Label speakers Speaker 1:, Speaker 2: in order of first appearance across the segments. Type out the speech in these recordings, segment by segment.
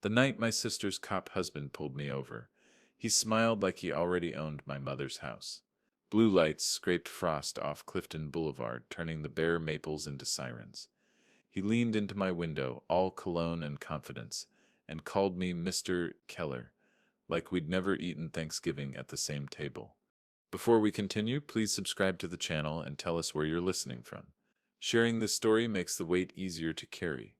Speaker 1: The night my sister's cop husband pulled me over, he smiled like he already owned my mother's house. Blue lights scraped frost off Clifton Boulevard, turning the bare maples into sirens. He leaned into my window, all cologne and confidence, and called me Mr. Keller, like we'd never eaten Thanksgiving at the same table. Before we continue, please subscribe to the channel and tell us where you're listening from. Sharing this story makes the wait easier to carry.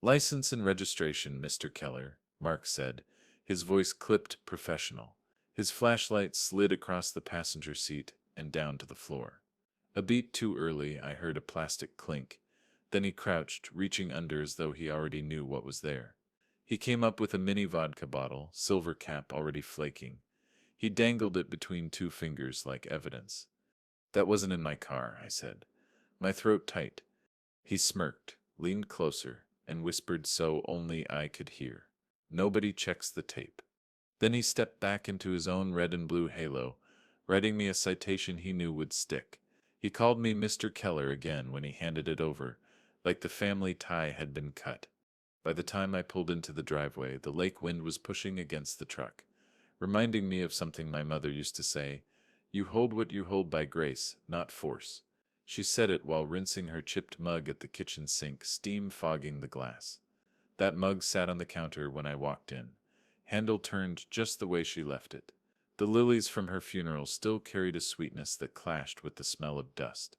Speaker 1: License and registration, Mr. Keller, Mark said, his voice clipped professional. His flashlight slid across the passenger seat and down to the floor. A beat too early, I heard a plastic clink. Then he crouched, reaching under as though he already knew what was there. He came up with a mini vodka bottle, silver cap already flaking. He dangled it between two fingers like evidence. That wasn't in my car, I said, my throat tight. He smirked, leaned closer, and whispered so only I could hear. Nobody checks the tape. Then he stepped back into his own red and blue halo, writing me a citation he knew would stick. He called me Mr. Keller again when he handed it over, like the family tie had been cut. By the time I pulled into the driveway, the lake wind was pushing against the truck, reminding me of something my mother used to say, "You hold what you hold by grace, not force." She said it while rinsing her chipped mug at the kitchen sink, steam fogging the glass. That mug sat on the counter when I walked in, handle turned just the way she left it. The lilies from her funeral still carried a sweetness that clashed with the smell of dust.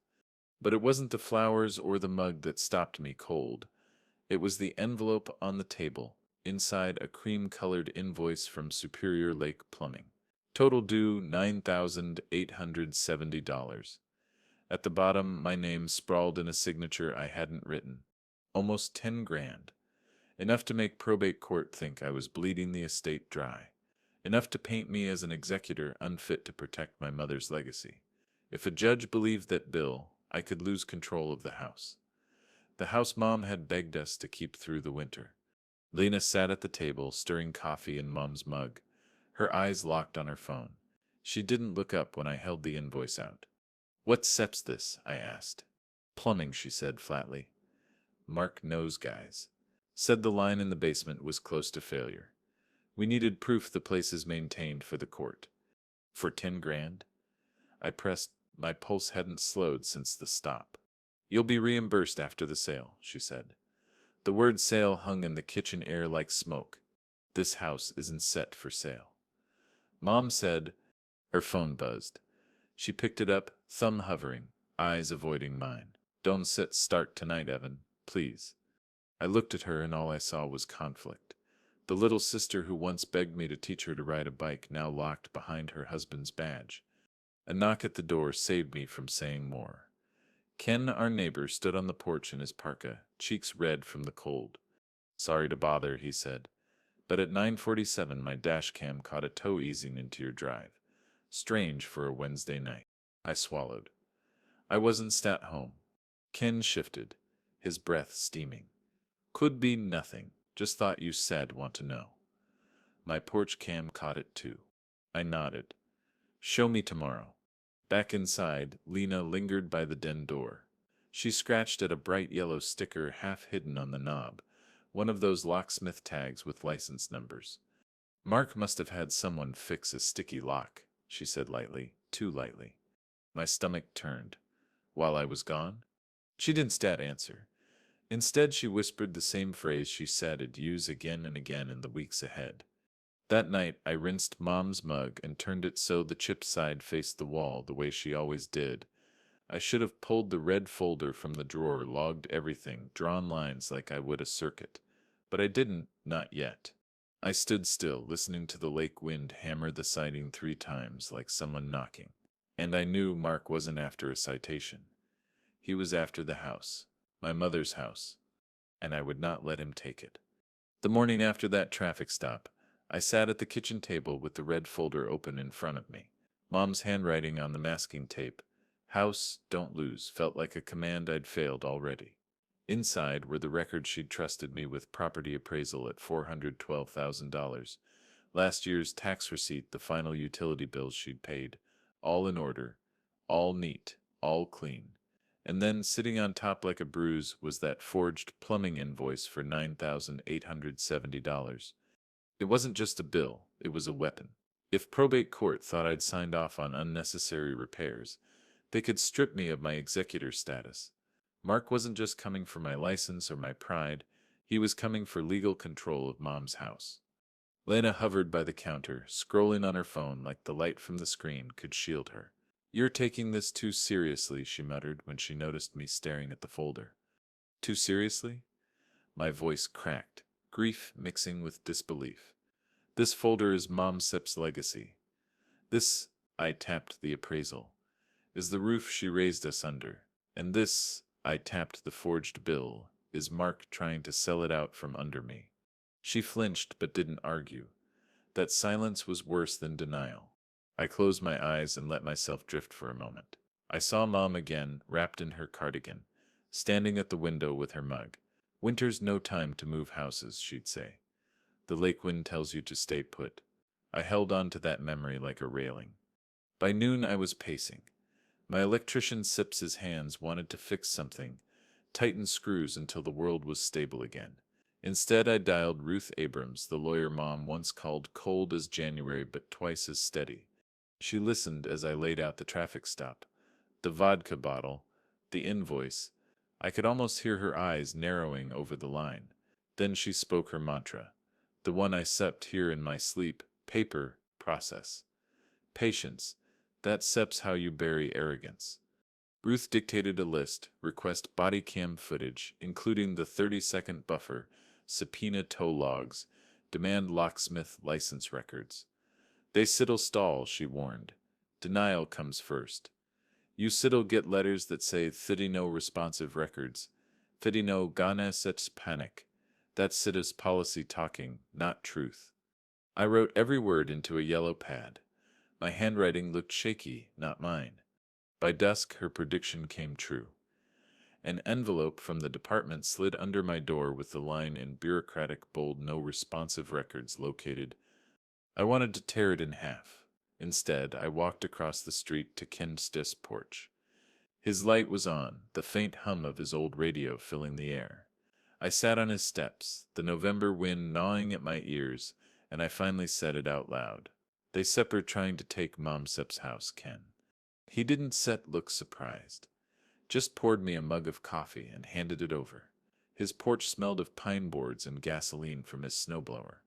Speaker 1: But it wasn't the flowers or the mug that stopped me cold. It was the envelope on the table, inside a cream-colored invoice from Superior Lake Plumbing. Total due $9,870. At the bottom, my name sprawled in a signature I hadn't written. Almost 10 grand. Enough to make probate court think I was bleeding the estate dry. Enough to paint me as an executor unfit to protect my mother's legacy. If a judge believed that bill, I could lose control of the house. The house Mom had begged us to keep through the winter. Lena sat at the table, stirring coffee in Mom's mug, her eyes locked on her phone. She didn't look up when I held the invoice out. "What sep's this?" I asked. "Plumbing," she said flatly. "Mark knows guys." Said the line in the basement was close to failure. We needed proof the place is maintained for the court. For 10 grand? I pressed. My pulse hadn't slowed since the stop. "You'll be reimbursed after the sale," she said. The word sale hung in the kitchen air like smoke. This house isn't set for sale. Mom said. Her phone buzzed. She picked it up, thumb hovering, eyes avoiding mine. "Don't start tonight, Evan, please." I looked at her and all I saw was conflict. The little sister who once begged me to teach her to ride a bike now locked behind her husband's badge. A knock at the door saved me from saying more. Ken, our neighbor, stood on the porch in his parka, cheeks red from the cold. "Sorry to bother," he said, "but at 9:47 my dash cam caught a toe easing into your drive. Strange for a Wednesday night." I swallowed. I wasn't sat home. Ken shifted, his breath steaming. "Could be nothing. Just thought you said want to know." My porch cam caught it too. I nodded. "Show me tomorrow." Back inside, Lena lingered by the den door. She scratched at a bright yellow sticker half hidden on the knob, one of those locksmith tags with license numbers. "Mark must have had someone fix a sticky lock," she said lightly, too lightly. My stomach turned. "While I was gone?" She didn't stat answer. Instead, she whispered the same phrase she said I'd use again and again in the weeks ahead. That night, I rinsed Mom's mug and turned it so the chipped side faced the wall the way she always did. I should have pulled the red folder from the drawer, logged everything, drawn lines like I would a circuit. But I didn't, not yet. I stood still, listening to the lake wind hammer the siding 3 times like someone knocking. And I knew Mark wasn't after a citation. He was after the house, my mother's house, and I would not let him take it. The morning after that traffic stop, I sat at the kitchen table with the red folder open in front of me. Mom's handwriting on the masking tape, "House, don't lose," felt like a command I'd failed already. Inside were the records she'd trusted me with: property appraisal at $412,000, last year's tax receipt, the final utility bills she'd paid, all in order, all neat, all clean. And then, sitting on top like a bruise, was that forged plumbing invoice for $9,870. It wasn't just a bill, it was a weapon. If probate court thought I'd signed off on unnecessary repairs, they could strip me of my executor status. Mark wasn't just coming for my license or my pride, he was coming for legal control of Mom's house. Lena hovered by the counter, scrolling on her phone like the light from the screen could shield her. "You're taking this too seriously," she muttered when she noticed me staring at the folder. "Too seriously?" My voice cracked, grief mixing with disbelief. "This folder is Mom Sip's legacy. This," I tapped the appraisal, "is the roof she raised us under. And this," I tapped the forged bill, "is Mark trying to sell it out from under me." She flinched but didn't argue. That silence was worse than denial. I closed my eyes and let myself drift for a moment. I saw Mom again, wrapped in her cardigan, standing at the window with her mug. "Winter's no time to move houses," she'd say. "The lake wind tells you to stay put." I held on to that memory like a railing. By noon I was pacing. My electrician Sips's hands wanted to fix something, tighten screws until the world was stable again. Instead, I dialed Ruth Abrams, the lawyer Mom once called cold as January but twice as steady. She listened as I laid out the traffic stop, the vodka bottle, the invoice. I could almost hear her eyes narrowing over the line. Then she spoke her mantra, the one I sept here in my sleep: paper, process. Patience. That seps how you bury arrogance. Ruth dictated a list: request bodycam footage, including the 30-second buffer, subpoena tow logs, demand locksmith license records. "They sit'll stall," she warned. "Denial comes first. You sit'll get letters that say thitty no responsive records. Thitty no gana sets panic. That's sita's policy talking, not truth." I wrote every word into a yellow pad. My handwriting looked shaky, not mine. By dusk, her prediction came true. An envelope from the department slid under my door with the line in bureaucratic bold: "No responsive records located." I wanted to tear it in half. Instead, I walked across the street to Ken's desk porch. His light was on, the faint hum of his old radio filling the air. I sat on his steps, the November wind gnawing at my ears, and I finally said it out loud. "They are trying to take Mom Sep's house, Ken." He didn't look surprised. Just poured me a mug of coffee and handed it over. His porch smelled of pine boards and gasoline from his snowblower.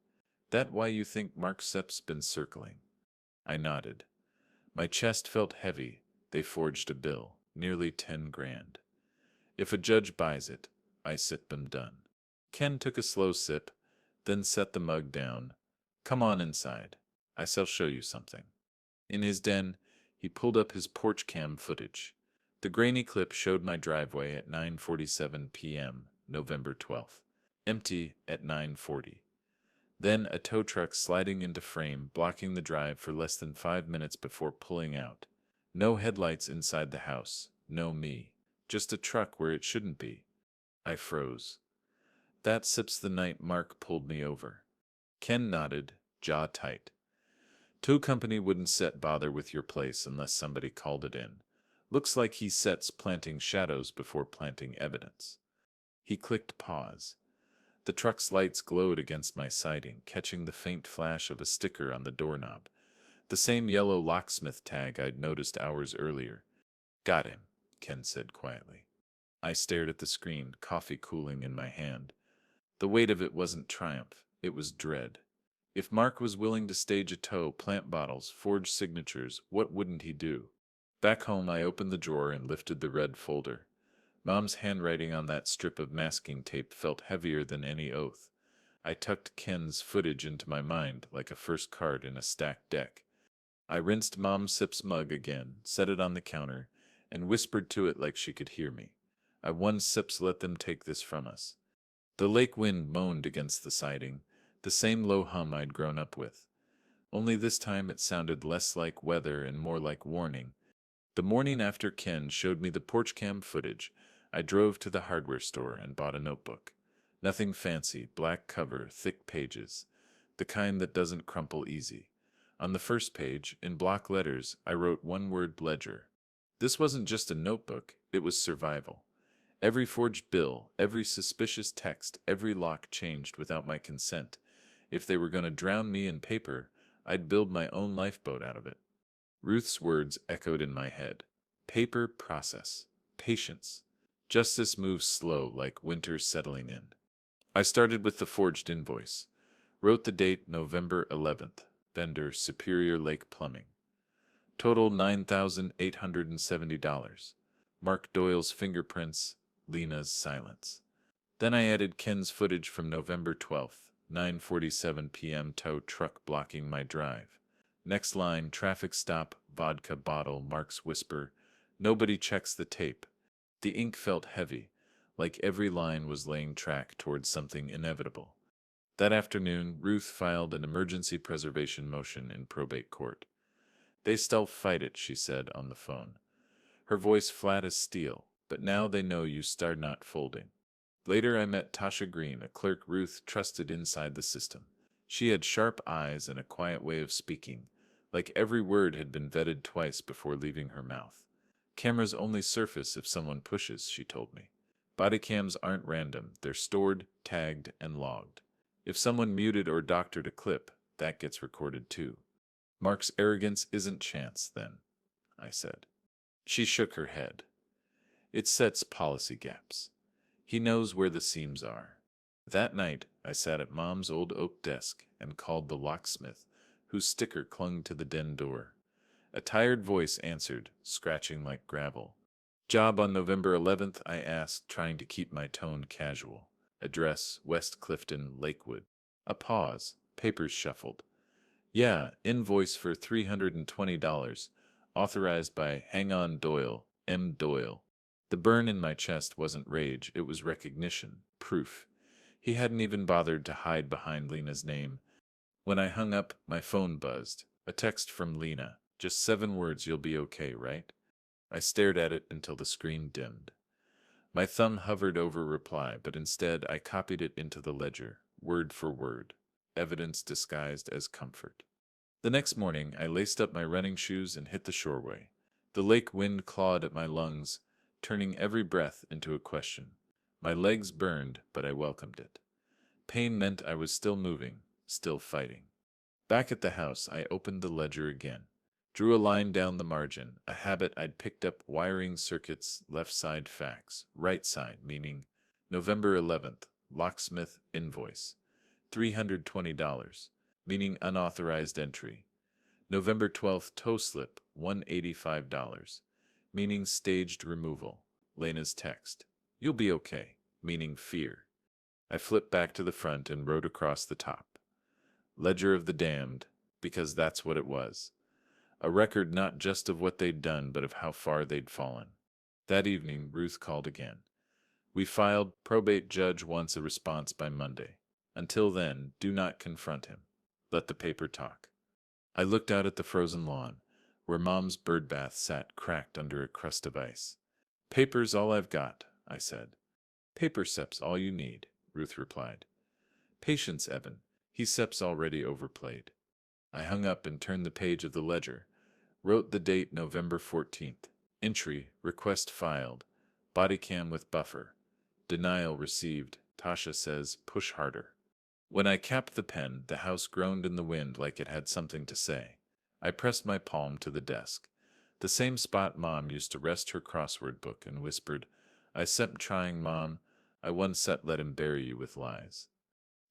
Speaker 1: "That why you think Mark Sep's been circling?" I nodded. My chest felt heavy. They forged a bill, nearly 10 grand. "If a judge buys it, I sip them done." Ken took a slow sip, then set the mug down. "Come on inside. I shall show you something." In his den, he pulled up his porch cam footage. The grainy clip showed my driveway at 9:47 p.m., November 12th. Empty at 9:40. Then a tow truck sliding into frame, blocking the drive for less than 5 minutes before pulling out. No headlights inside the house, no me. Just a truck where it shouldn't be. I froze. "That sips the night Mark pulled me over." Ken nodded, jaw tight. "Tow company wouldn't bother with your place unless somebody called it in. Looks like he sets planting shadows before planting evidence." He clicked pause. The truck's lights glowed against my siding, catching the faint flash of a sticker on the doorknob. The same yellow locksmith tag I'd noticed hours earlier. "Got him," Ken said quietly. I stared at the screen, coffee cooling in my hand. The weight of it wasn't triumph, it was dread. If Mark was willing to stage a tow, plant bottles, forge signatures, what wouldn't he do? Back home, I opened the drawer and lifted the red folder. Mom's handwriting on that strip of masking tape felt heavier than any oath. I tucked Ken's footage into my mind like a first card in a stacked deck. I rinsed Mom Sip's mug again, set it on the counter, and whispered to it like she could hear me. "I won Sips, let them take this from us." The lake wind moaned against the siding, the same low hum I'd grown up with. Only this time it sounded less like weather and more like warning. The morning after Ken showed me the porch cam footage, I drove to the hardware store and bought a notebook. Nothing fancy, black cover, thick pages, the kind that doesn't crumple easy. On the first page, in block letters, I wrote one word: ledger. This wasn't just a notebook, It was survival. Every forged bill, every suspicious text, every lock changed without my consent. If they were going to drown me in paper, I'd build my own lifeboat out of it. Ruth's words echoed in my head. Paper process. Patience. Justice moves slow like winter settling in. I started with the forged invoice. Wrote the date November 11th. Vendor Superior Lake Plumbing. Total $9,870. Mark Doyle's fingerprints. Lena's silence. Then I added Ken's footage from November 12th, 9:47 p.m. tow truck blocking my drive. Next line, traffic stop, vodka bottle, Mark's whisper. Nobody checks the tape. The ink felt heavy, like every line was laying track towards something inevitable. That afternoon, Ruth filed an emergency preservation motion in probate court. They still fight it, she said on the phone. Her voice flat as steel, but now they know you start not folding. Later I met Tasha Green, a clerk Ruth trusted inside the system. She had sharp eyes and a quiet way of speaking, like every word had been vetted twice before leaving her mouth. Cameras only surface if someone pushes, she told me. Bodycams aren't random, they're stored, tagged, and logged. If someone muted or doctored a clip, that gets recorded too. Mark's arrogance isn't chance, then, I said. She shook her head. It sets policy gaps. He knows where the seams are. That night, I sat at Mom's old oak desk and called the locksmith, whose sticker clung to the den door. A tired voice answered, scratching like gravel. Job on November 11th, I asked, trying to keep my tone casual. Address, West Clifton, Lakewood. A pause. Papers shuffled. Yeah, invoice for $320, authorized by Hang On Doyle, M. Doyle. The burn in my chest wasn't rage, it was recognition, proof. He hadn't even bothered to hide behind Lena's name. When I hung up, my phone buzzed. A text from Lena. Just 7 words, you'll be okay, right? I stared at it until the screen dimmed. My thumb hovered over reply, but instead I copied it into the ledger, word for word. Evidence disguised as comfort. The next morning, I laced up my running shoes and hit the shoreway. The lake wind clawed at my lungs, turning every breath into a question. My legs burned, but I welcomed it. Pain meant I was still moving, still fighting. Back at the house, I opened the ledger again. Drew a line down the margin, a habit I'd picked up wiring circuits, left side facts, right side meaning November 11th, locksmith invoice, $320, meaning unauthorized entry. November 12th, tow slip, $185, meaning staged removal. Lena's text, you'll be okay, meaning fear. I flipped back to the front and wrote across the top. Ledger of the Damned, because that's what it was. A record not just of what they'd done, but of how far they'd fallen. That evening, Ruth called again. We filed. Probate judge wants a response by Monday. Until then, do not confront him. Let the paper talk. I looked out at the frozen lawn, where Mom's birdbath sat cracked under a crust of ice. Paper's all I've got, I said. Paper sep's all you need, Ruth replied. Patience, Evan. He sep's already overplayed. I hung up and turned the page of the ledger. Wrote the date November 14th. Entry, request filed. Bodycam with buffer. Denial received. Tasha says, push harder. When I capped the pen, the house groaned in the wind like it had something to say. I pressed my palm to the desk, the same spot Mom used to rest her crossword book, and whispered, I kept trying, Mom. I once set let him bury you with lies.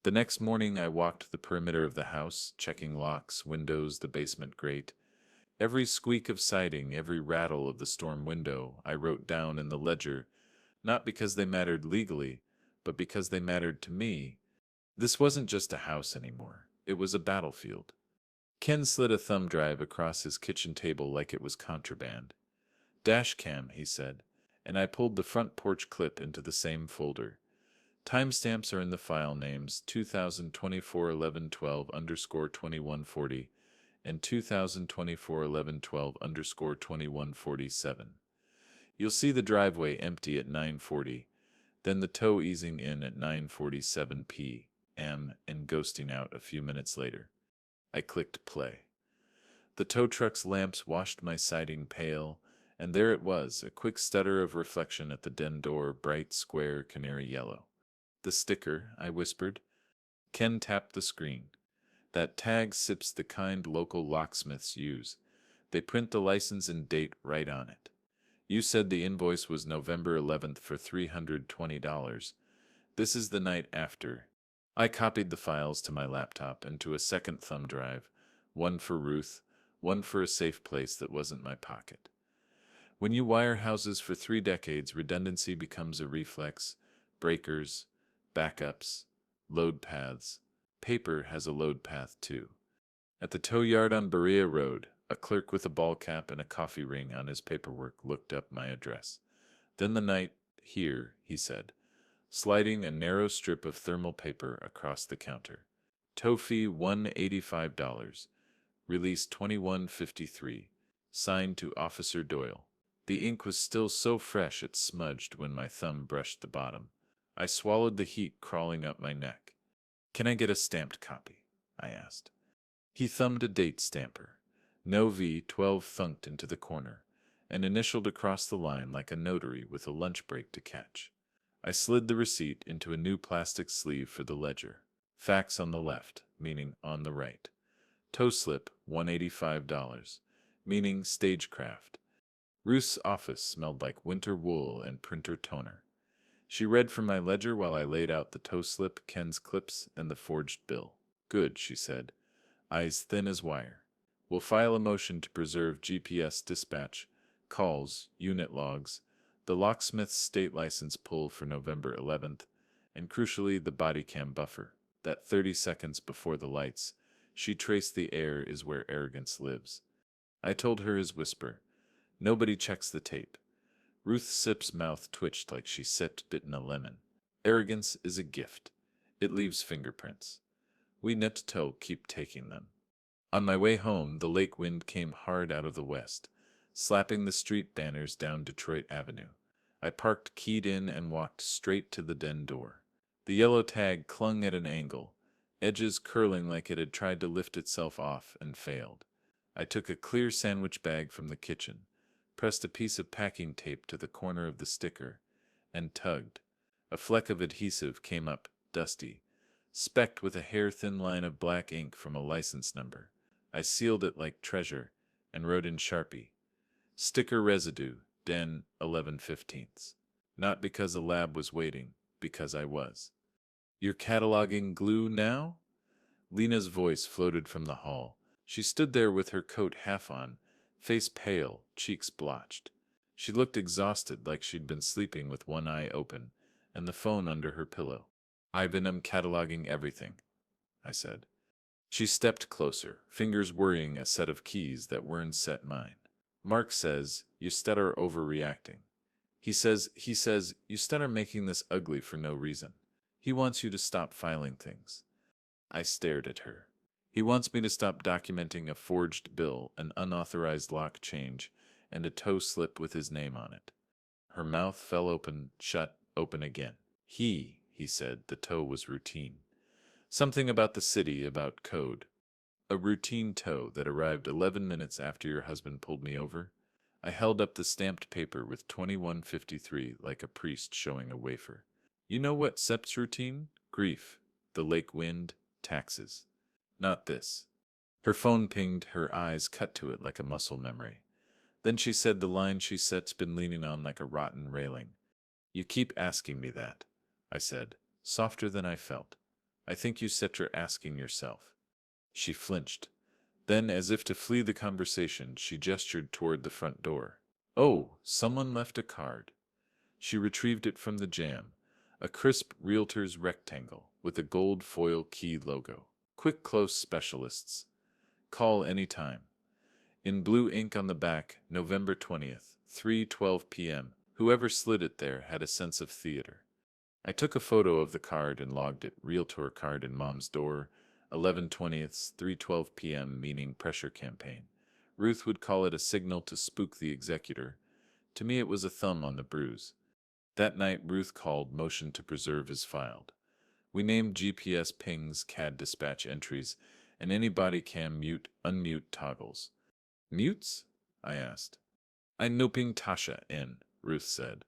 Speaker 1: The next morning I walked the perimeter of the house, checking locks, windows, the basement grate. Every squeak of siding, every rattle of the storm window, I wrote down in the ledger, not because they mattered legally, but because they mattered to me. This wasn't just a house anymore. It was a battlefield. Ken slid a thumb drive across his kitchen table like it was contraband. Dash cam, he said, and I pulled the front porch clip into the same folder. Timestamps are in the file names 2024-11-12_2140 and 2024-11-12_2147. You'll see the driveway empty at 9:40, then the tow easing in at 9:47 p.m. and ghosting out a few minutes later. I clicked play. The tow truck's lamps washed my siding pale, And there it was, a quick stutter of reflection at the den door, bright, square, canary yellow. The sticker, I whispered. Ken tapped the screen. That tag sips the kind local locksmiths use. They print the license and date right on it. You said the invoice was November 11th for $320. This is the night after. I copied the files to my laptop and to a second thumb drive, one for Ruth, one for a safe place that wasn't my pocket. When you wire houses for 3 decades, redundancy becomes a reflex. Breakers, backups, load paths. Paper has a load path too. At the tow yard on Berea Road, a clerk with a ball cap and a coffee ring on his paperwork looked up my address. Then the night here, he said, sliding a narrow strip of thermal paper across the counter. Tow fee $185. Release 2153. Signed to Officer Doyle. The ink was still so fresh it smudged when my thumb brushed the bottom. I swallowed the heat crawling up my neck. Can I get a stamped copy? I asked. He thumbed a date stamper. No V12 thunked into the corner, and initialed across the line like a notary with a lunch break to catch. I slid the receipt into a new plastic sleeve for the ledger. Fax on the left, meaning on the right. Tow slip, $185, meaning stagecraft. Ruth's office smelled like winter wool and printer toner. She read from my ledger while I laid out the tow slip, Ken's clips, and the forged bill. Good, she said, eyes thin as wire. We'll file a motion to preserve GPS dispatch, calls, unit logs, the locksmith's state license pull for November 11th, and crucially the bodycam buffer, that 30 seconds before the lights. She traced the air is where arrogance lives. I told her his whisper. Nobody checks the tape. Ruth Sip's mouth twitched like she bitten a lemon. Arrogance is a gift. It leaves fingerprints. We nip-toe keep taking them. On my way home, the lake wind came hard out of the west, slapping the street banners down Detroit Avenue. I parked, keyed in, and walked straight to the den door. The yellow tag clung at an angle, edges curling like it had tried to lift itself off and failed. I took a clear sandwich bag from the kitchen, pressed a piece of packing tape to the corner of the sticker, and tugged. A fleck of adhesive came up, dusty, specked with a hair-thin line of black ink from a license number. I sealed it like treasure and wrote in Sharpie, sticker residue, den 11/15. Not because a lab was waiting, because I was. You're cataloging glue now? Lena's voice floated from the hall. She stood there with her coat half on, face pale, cheeks blotched. She looked exhausted, like she'd been sleeping with one eye open, and the phone under her pillow. I've been cataloging everything, I said. She stepped closer, fingers worrying a set of keys that weren't set mine. Mark says, you are overreacting. He says, you are making this ugly for no reason. He wants you to stop filing things. I stared at her. He wants me to stop documenting a forged bill, an unauthorized lock change, and a tow slip with his name on it. Her mouth fell open, shut, open again. He said the tow was routine. Something about the city, about code. A routine tow that arrived 11 minutes after your husband pulled me over. I held up the stamped paper with 2153 like a priest showing a wafer. You know what SEP's routine? Grief, the lake wind, taxes. Not this. Her phone pinged, her eyes cut to it like a muscle memory. Then she said the line she set's been leaning on like a rotten railing. You keep asking me that, I said, softer than I felt. I think you set you're asking yourself. She flinched. Then, as if to flee the conversation, she gestured toward the front door. Oh, someone left a card. She retrieved it from the jam, a crisp realtor's rectangle with a gold foil key logo. Quick close specialists. Call any time. In blue ink on the back, November 20th, 3:12 p.m. Whoever slid it there had a sense of theater. I took a photo of the card and logged it. Realtor card in Mom's door, 11/20th, 3:12 p.m., meaning pressure campaign. Ruth would call it a signal to spook the executor. To me it was a thumb on the bruise. That night Ruth called, motion to preserve is filed. We named GPS pings, CAD dispatch entries, and any body cam mute, unmute toggles. Mutes? I asked. "I know ping Tasha in," Ruth said.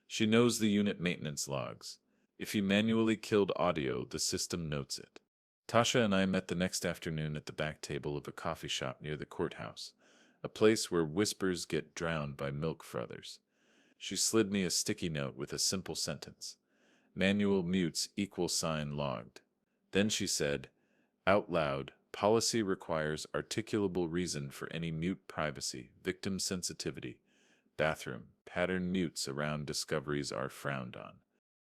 Speaker 1: "She knows the unit maintenance logs. If you manually killed audio, the system notes it." Tasha and I met the next afternoon at the back table of a coffee shop near the courthouse, a place where whispers get drowned by milk frothers. She slid me a sticky note with a simple sentence: "Manual mutes equal sign logged." Then she said, out loud, "Policy requires articulable reason for any mute: privacy, victim sensitivity, bathroom, pattern mutes around discoveries are frowned on."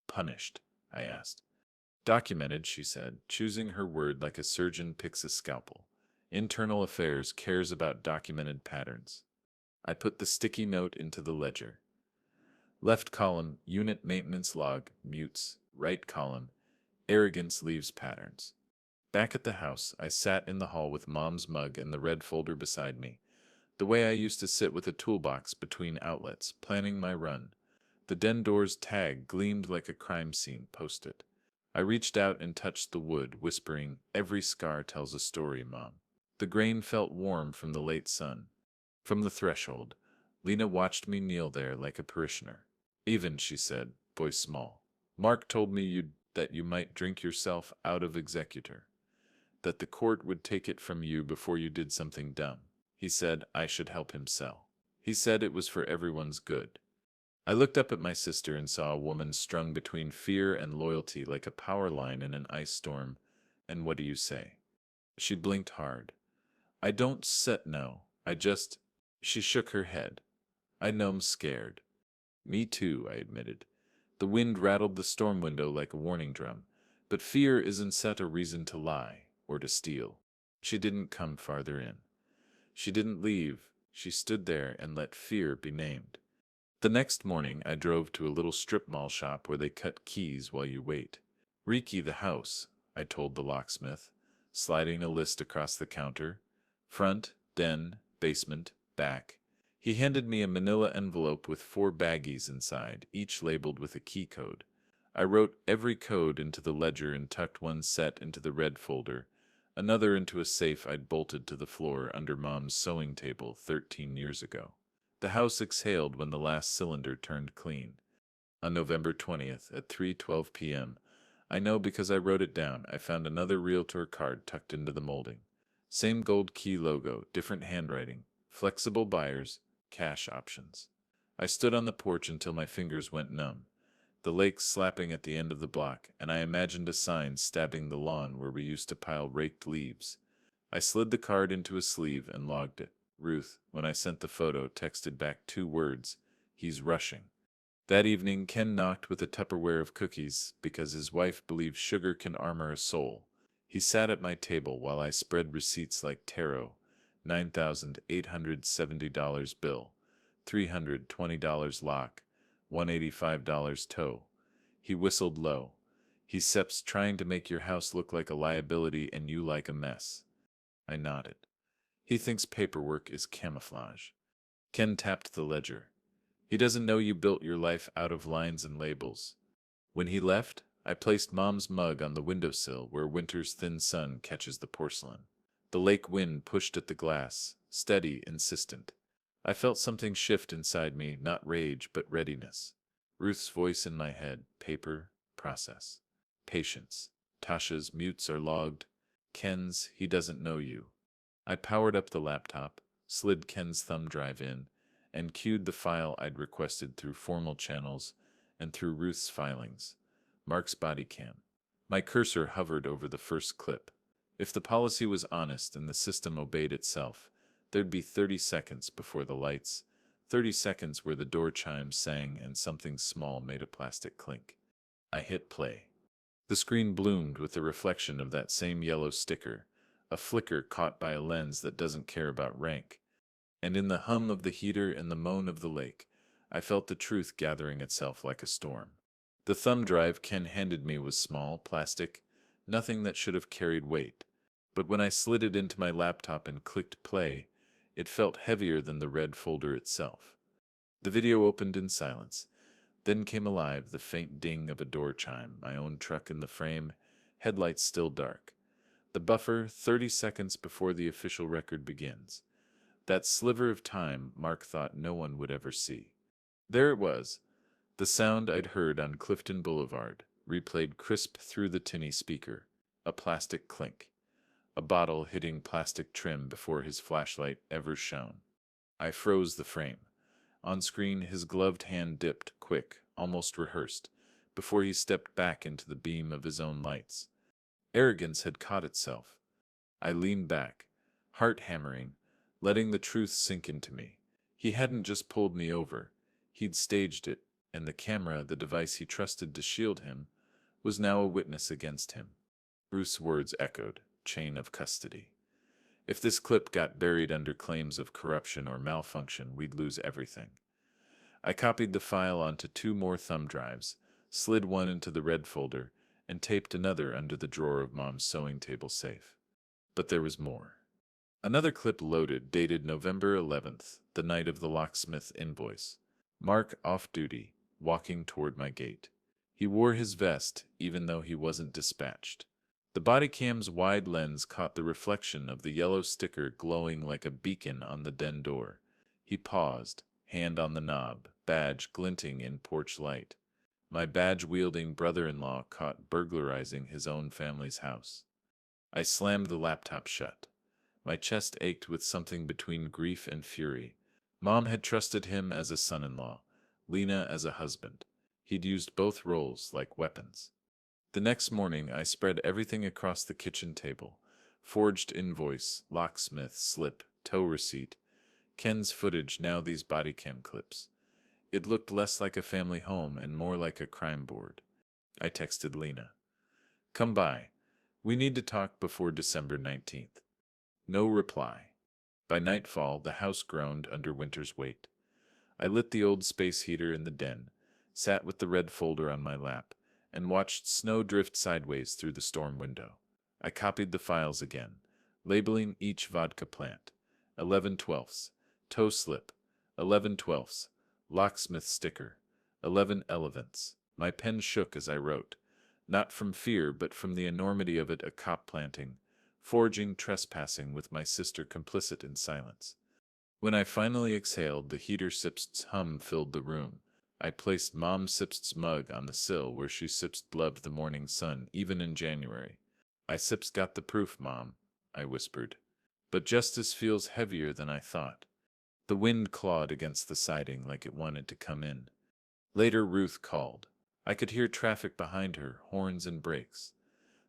Speaker 1: "Punished?" I asked. "Documented," she said, choosing her word like a surgeon picks a scalpel. "Internal Affairs cares about documented patterns." I put the sticky note into the ledger. Left column, unit maintenance log, mutes. Right column, arrogance leaves patterns. Back at the house, I sat in the hall with Mom's mug and the red folder beside me, the way I used to sit with a toolbox between outlets, planning my run. The den door's tag gleamed like a crime scene post-it. I reached out and touched the wood, whispering, "Every scar tells a story, Mom." The grain felt warm from the late sun. From the threshold, Lena watched me kneel there like a parishioner. "Even," she said, voice small, "Mark told me that you might drink yourself out of executor, that the court would take it from you before you did something dumb. He said I should help him sell. He said it was for everyone's good." I looked up at my sister and saw a woman strung between fear and loyalty like a power line in an ice storm. "And what do you say?" She blinked hard. "I don't set no. I just—" She shook her head. "I know'm scared." "Me too," I admitted. The wind rattled the storm window like a warning drum. But fear isn't set a reason to lie or to steal. She didn't come farther in. She didn't leave. She stood there and let fear be named. The next morning, I drove to a little strip mall shop where they cut keys while you wait. "Rekey the house," I told the locksmith, sliding a list across the counter. "Front, den, basement, back." He handed me a manila envelope with 4 baggies inside, each labeled with a key code. I wrote every code into the ledger and tucked one set into the red folder, another into a safe I'd bolted to the floor under Mom's sewing table 13 years ago. The house exhaled when the last cylinder turned clean. On November 20th at 3:12 p.m., I know because I wrote it down, I found another realtor card tucked into the molding. Same gold key logo, different handwriting, flexible buyers, cash options. I stood on the porch until my fingers went numb, the lake slapping at the end of the block, and I imagined a sign stabbing the lawn where we used to pile raked leaves. I slid the card into a sleeve and logged it. Ruth, when I sent the photo, texted back 2 words: "He's rushing." That evening, Ken knocked with a Tupperware of cookies because his wife believes sugar can armor a soul. He sat at my table while I spread receipts like tarot: $9,870 bill, $320 lock, $185 tow. He whistled low. "He Seps trying to make your house look like a liability and you like a mess." I nodded. "He thinks paperwork is camouflage." Ken tapped the ledger. "He doesn't know you built your life out of lines and labels." When he left, I placed Mom's mug on the windowsill where winter's thin sun catches the porcelain. The lake wind pushed at the glass, steady, insistent. I felt something shift inside me, not rage, but readiness. Ruth's voice in my head: paper, process, patience. Tasha's mutes are logged. Ken's, he doesn't know you. I powered up the laptop, slid Ken's thumb drive in, and queued the file I'd requested through formal channels and through Ruth's filings. Mark's bodycam. My cursor hovered over the first clip. If the policy was honest and the system obeyed itself, there'd be 30 seconds before the lights, 30 seconds where the door chimes sang and something small made a plastic clink. I hit play. The screen bloomed with the reflection of that same yellow sticker, a flicker caught by a lens that doesn't care about rank. And in the hum of the heater and the moan of the lake, I felt the truth gathering itself like a storm. The thumb drive Ken handed me was small, plastic, nothing that should have carried weight. But when I slid it into my laptop and clicked play, it felt heavier than the red folder itself. The video opened in silence. Then came alive the faint ding of a door chime, my own truck in the frame, headlights still dark. The buffer, 30 seconds before the official record begins. That sliver of time Mark thought no one would ever see. There it was, the sound I'd heard on Clifton Boulevard, replayed crisp through the tinny speaker. A plastic clink. A bottle hitting plastic trim before his flashlight ever shone. I froze the frame. On screen, his gloved hand dipped, quick, almost rehearsed, before he stepped back into the beam of his own lights. Arrogance had caught itself. I leaned back, heart hammering, letting the truth sink into me. He hadn't just pulled me over, he'd staged it, and the camera, the device he trusted to shield him, was now a witness against him. Bruce's words echoed, chain of custody. If this clip got buried under claims of corruption or malfunction, we'd lose everything. I copied the file onto 2 more thumb drives, slid one into the red folder, and taped another under the drawer of Mom's sewing table safe. But there was more. Another clip loaded, dated November 11th, the night of the locksmith invoice. Mark off duty, walking toward my gate. He wore his vest, even though he wasn't dispatched. The bodycam's wide lens caught the reflection of the yellow sticker glowing like a beacon on the den door. He paused, hand on the knob, badge glinting in porch light. My badge-wielding brother-in-law caught burglarizing his own family's house. I slammed the laptop shut. My chest ached with something between grief and fury. Mom had trusted him as a son-in-law, Lena as a husband. He'd used both roles like weapons. The next morning, I spread everything across the kitchen table. Forged invoice, locksmith, slip, tow receipt. Ken's footage, now these body cam clips. It looked less like a family home and more like a crime board. I texted Lena. Come by. We need to talk before December 19th. No reply. By nightfall, the house groaned under winter's weight. I lit the old space heater in the den, sat with the red folder on my lap, and watched snow drift sideways through the storm window. I copied the files again, labeling each vodka plant. 11/12, toe slip, 11/12, locksmith sticker, 11 elephants. My pen shook as I wrote, not from fear but from the enormity of it, a cop planting, forging, trespassing with my sister complicit in silence. When I finally exhaled, the heater sipst's hum filled the room. I placed Mom Sipst's mug on the sill where she Sipst loved the morning sun, even in January. I Sipst got the proof, Mom, I whispered. But justice feels heavier than I thought. The wind clawed against the siding like it wanted to come in. Later Ruth called. I could hear traffic behind her, horns and brakes.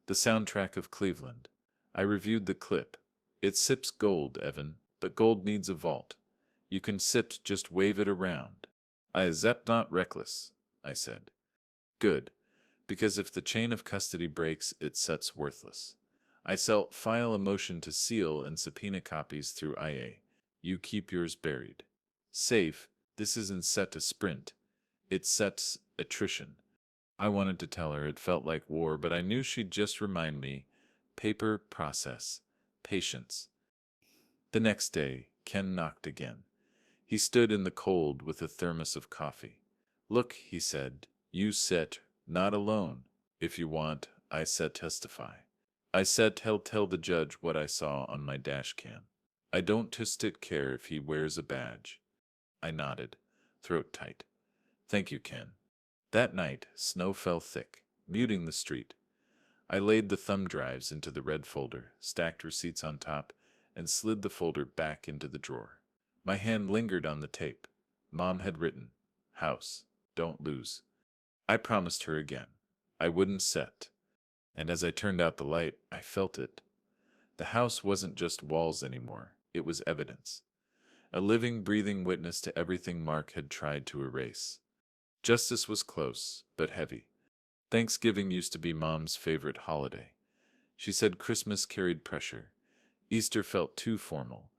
Speaker 1: The soundtrack of Cleveland. I reviewed the clip. It sips gold, Evan, but gold needs a vault. You can Sipt, just wave it around. I zep not reckless, I said. Good, because if the chain of custody breaks, it sets worthless. I file a motion to seal and subpoena copies through IA. You keep yours buried. Safe, this isn't set a sprint. It sets attrition. I wanted to tell her it felt like war, but I knew she'd just remind me. Paper, process, patience. The next day, Ken knocked again. He stood in the cold with a thermos of coffee. Look, he said, you sit, not alone. If you want, I said testify. I said tell the judge what I saw on my dash cam. I don't just care if he wears a badge. I nodded, throat tight. Thank you, Ken. That night, snow fell thick, muting the street. I laid the thumb drives into the red folder, stacked receipts on top, and slid the folder back into the drawer. My hand lingered on the tape. Mom had written, House, don't lose. I promised her again. I wouldn't set. And as I turned out the light, I felt it. The house wasn't just walls anymore. It was evidence. A living, breathing witness to everything Mark had tried to erase. Justice was close, but heavy. Thanksgiving used to be Mom's favorite holiday. She said Christmas carried pressure. Easter felt too formal.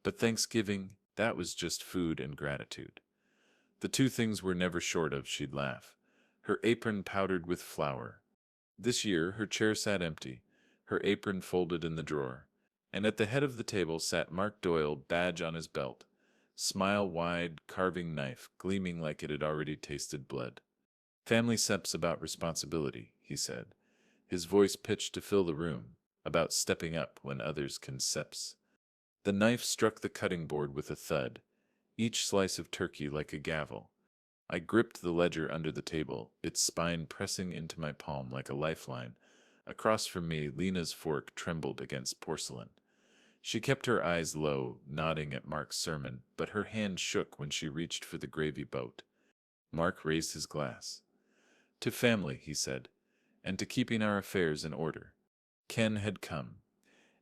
Speaker 1: But Thanksgiving, that was just food and gratitude. The two things were never short of, she'd laugh. Her apron powdered with flour. This year, her chair sat empty, her apron folded in the drawer. And at the head of the table sat Mark Doyle, badge on his belt, smile wide, carving knife, gleaming like it had already tasted blood. Family sep's about responsibility, he said, his voice pitched to fill the room, about stepping up when others can seps. The knife struck the cutting board with a thud, each slice of turkey like a gavel. I gripped the ledger under the table, its spine pressing into my palm like a lifeline. Across from me, Lena's fork trembled against porcelain. She kept her eyes low, nodding at Mark's sermon, but her hand shook when she reached for the gravy boat. Mark raised his glass. "To family," he said, "and to keeping our affairs in order." Ken had come,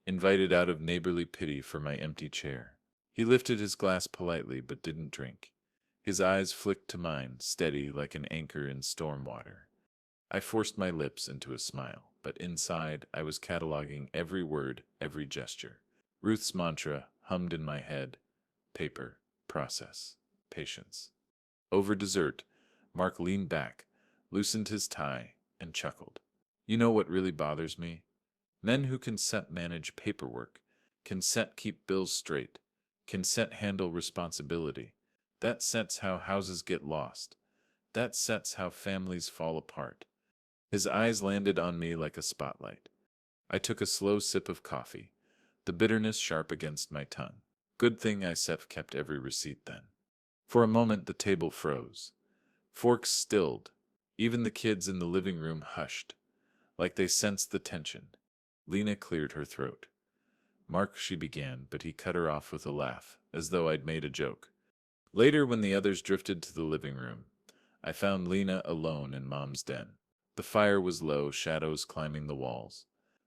Speaker 1: invited out of neighborly pity for my empty chair. He lifted his glass politely but didn't drink. His eyes flicked to mine, steady like an anchor in storm water. I forced my lips into a smile, but inside I was cataloging every word, every gesture. Ruth's mantra hummed in my head: paper, process, patience. Over dessert, Mark leaned back, loosened his tie, and chuckled. "You know what really bothers me? Men who can set manage paperwork, can set keep bills straight, can set handle responsibility. That sets how houses get lost. That sets how families fall apart." His eyes landed on me like a spotlight. I took a slow sip of coffee, the bitterness sharp against my tongue. Good thing I kept every receipt then. For a moment the table froze. Forks stilled. Even the kids in the living room hushed, like they sensed the tension. Lena cleared her throat. "Mark," she began, but he cut her off with a laugh, as though I'd made a joke. Later, when the others drifted to the living room, I found Lena alone in Mom's den. The fire was low, shadows climbing the walls.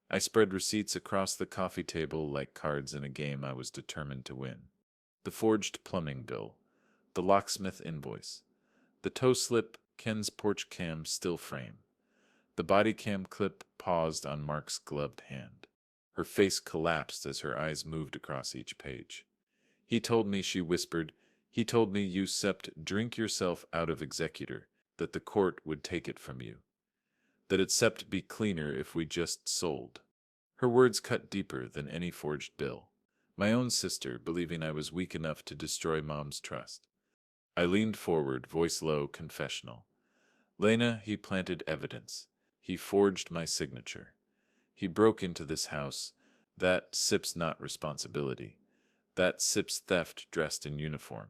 Speaker 1: I spread receipts across the coffee table like cards in a game I was determined to win. The forged plumbing bill, the locksmith invoice, the toe slip, Ken's porch cam still frame. The body cam clip paused on Mark's gloved hand. Her face collapsed as her eyes moved across each page. "He told me," she whispered, "he told me you sept drink yourself out of executor, that the court would take it from you. That it sept be cleaner if we just sold." Her words cut deeper than any forged bill. My own sister, believing I was weak enough to destroy Mom's trust. I leaned forward, voice low, confessional. "Lena, he planted evidence. He forged my signature. He broke into this house. That sips not responsibility. That sips theft dressed in uniform."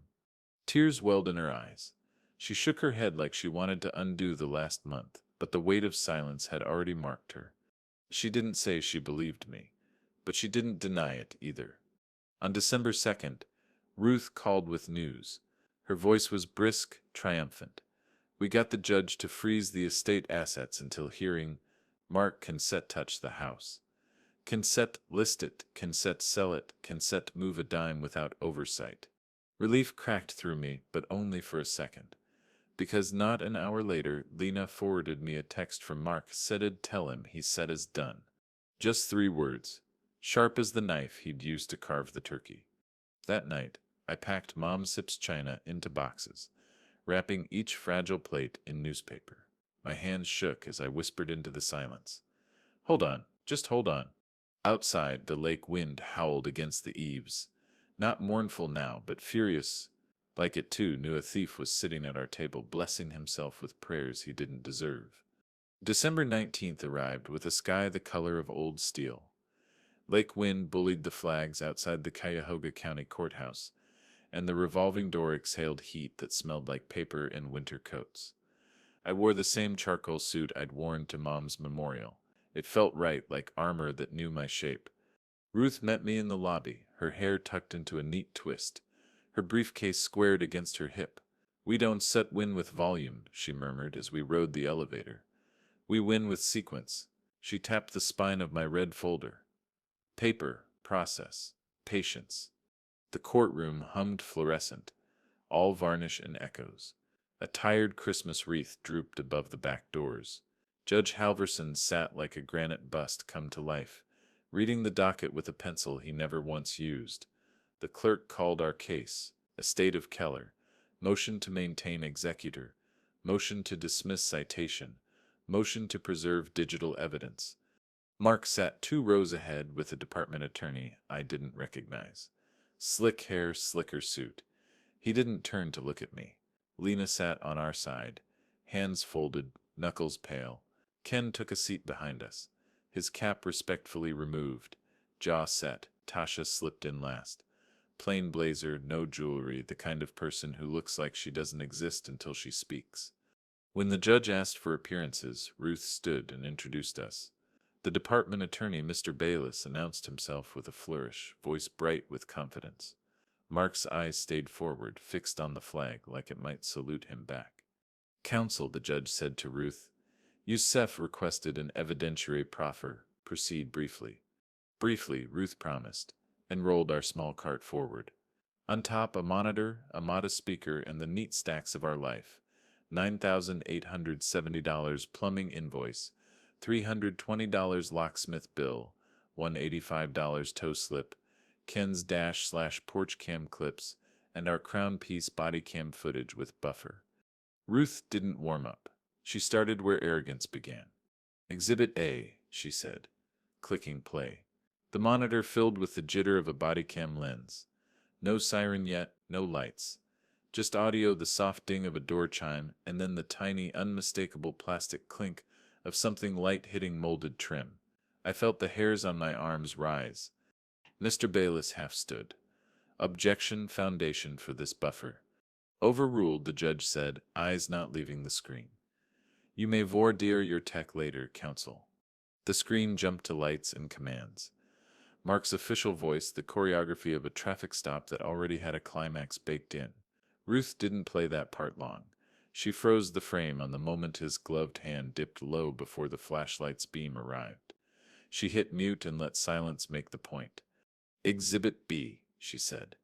Speaker 1: Tears welled in her eyes. She shook her head like she wanted to undo the last month, but the weight of silence had already marked her. She didn't say she believed me, but she didn't deny it either. On December 2nd, Ruth called with news. Her voice was brisk, triumphant. "We got the judge to freeze the estate assets until hearing. Mark can set touch the house. Can set list it, can set sell it, can set move a dime without oversight." Relief cracked through me, but only for a second. Because not an hour later, Lena forwarded me a text from Mark. Said'd tell him he said as done. Just 3 words, sharp as the knife he'd used to carve the turkey. That night, I packed Mom Sip's china into boxes, wrapping each fragile plate in newspaper. My hands shook as I whispered into the silence. "Hold on, just hold on." Outside, the lake wind howled against the eaves, not mournful now, but furious. Like it too knew a thief was sitting at our table, blessing himself with prayers he didn't deserve. December 19th arrived with a sky the color of old steel. Lake wind bullied the flags outside the Cuyahoga County Courthouse, and the revolving door exhaled heat that smelled like paper and winter coats. I wore the same charcoal suit I'd worn to Mom's memorial. It felt right, like armor that knew my shape. Ruth met me in the lobby, her hair tucked into a neat twist, her briefcase squared against her hip. "We don't set win with volume," she murmured as we rode the elevator. "We win with sequence." She tapped the spine of my red folder. Paper, process, patience. The courtroom hummed fluorescent, all varnish and echoes. A tired Christmas wreath drooped above the back doors. Judge Halverson sat like a granite bust come to life, reading the docket with a pencil he never once used. The clerk called our case, estate of Keller, motion to maintain executor, motion to dismiss citation, motion to preserve digital evidence. Mark sat 2 rows ahead with a department attorney I didn't recognize. Slick hair, slicker suit. He didn't turn to look at me. Lena sat on our side, hands folded, knuckles pale. Ken took a seat behind us, his cap respectfully removed, jaw set. Tasha slipped in last. Plain blazer, no jewelry, the kind of person who looks like she doesn't exist until she speaks. When the judge asked for appearances, Ruth stood and introduced us. The department attorney, Mr. Bayless, announced himself with a flourish, voice bright with confidence. Mark's eyes stayed forward, fixed on the flag, like it might salute him back. Counsel, the judge said to Ruth. Youssef requested an evidentiary proffer. Proceed briefly. Briefly, Ruth promised, and rolled our small cart forward. On top, a monitor, a modest speaker, and the neat stacks of our life. $9,870 plumbing invoice, $320 locksmith bill, $185 toe slip, Ken's dash/porch cam clips, and our crown piece body cam footage with buffer. Ruth didn't warm up. She started where arrogance began. Exhibit A, she said, clicking play. The monitor filled with the jitter of a bodycam lens. No siren yet, no lights. Just audio, the soft ding of a door chime, and then the tiny, unmistakable plastic clink of something light hitting molded trim. I felt the hairs on my arms rise. Mr. Bayless half stood. Objection, foundation for this buffer. Overruled, the judge said, eyes not leaving the screen. You may voir dire your tech later, counsel. The screen jumped to lights and commands. Mark's official voice, the choreography of a traffic stop that already had a climax baked in. Ruth didn't play that part long. She froze the frame on the moment his gloved hand dipped low before the flashlight's beam arrived. She hit mute and let silence make the point. Exhibit B, she said,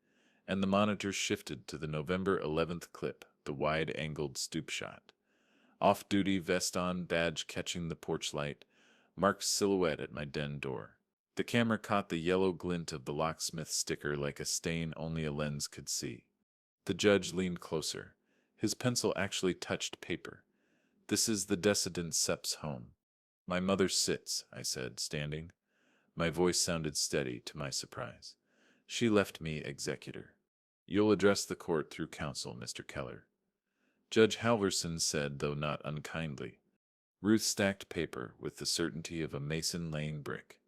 Speaker 1: and the monitor shifted to the November 11th clip, the wide-angled stoop shot. Off-duty vest on, badge catching the porch light, Mark's silhouette at my den door. The camera caught the yellow glint of the locksmith sticker like a stain only a lens could see. The judge leaned closer. His pencil actually touched paper. This is the decedent Sep's home. My mother sits, I said, standing. My voice sounded steady, to my surprise. She left me executor. You'll address the court through counsel, Mr. Keller. Judge Halverson said, though not unkindly. Ruth stacked paper with the certainty of a mason laying brick.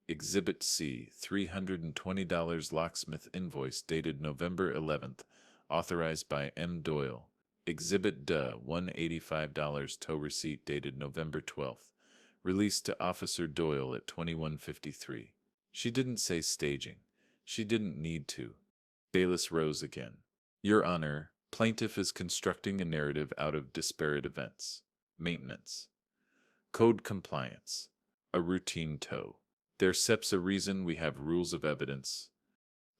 Speaker 1: Exhibit C, $320 locksmith invoice dated November 11th, authorized by M. Doyle. Exhibit D, $185 tow receipt dated November 12th, released to Officer Doyle at 21:53. She didn't say staging. She didn't need to. Bayless rose again. Your Honor, plaintiff is constructing a narrative out of disparate events. Maintenance. Code compliance. A routine tow. There's steps a reason we have rules of evidence.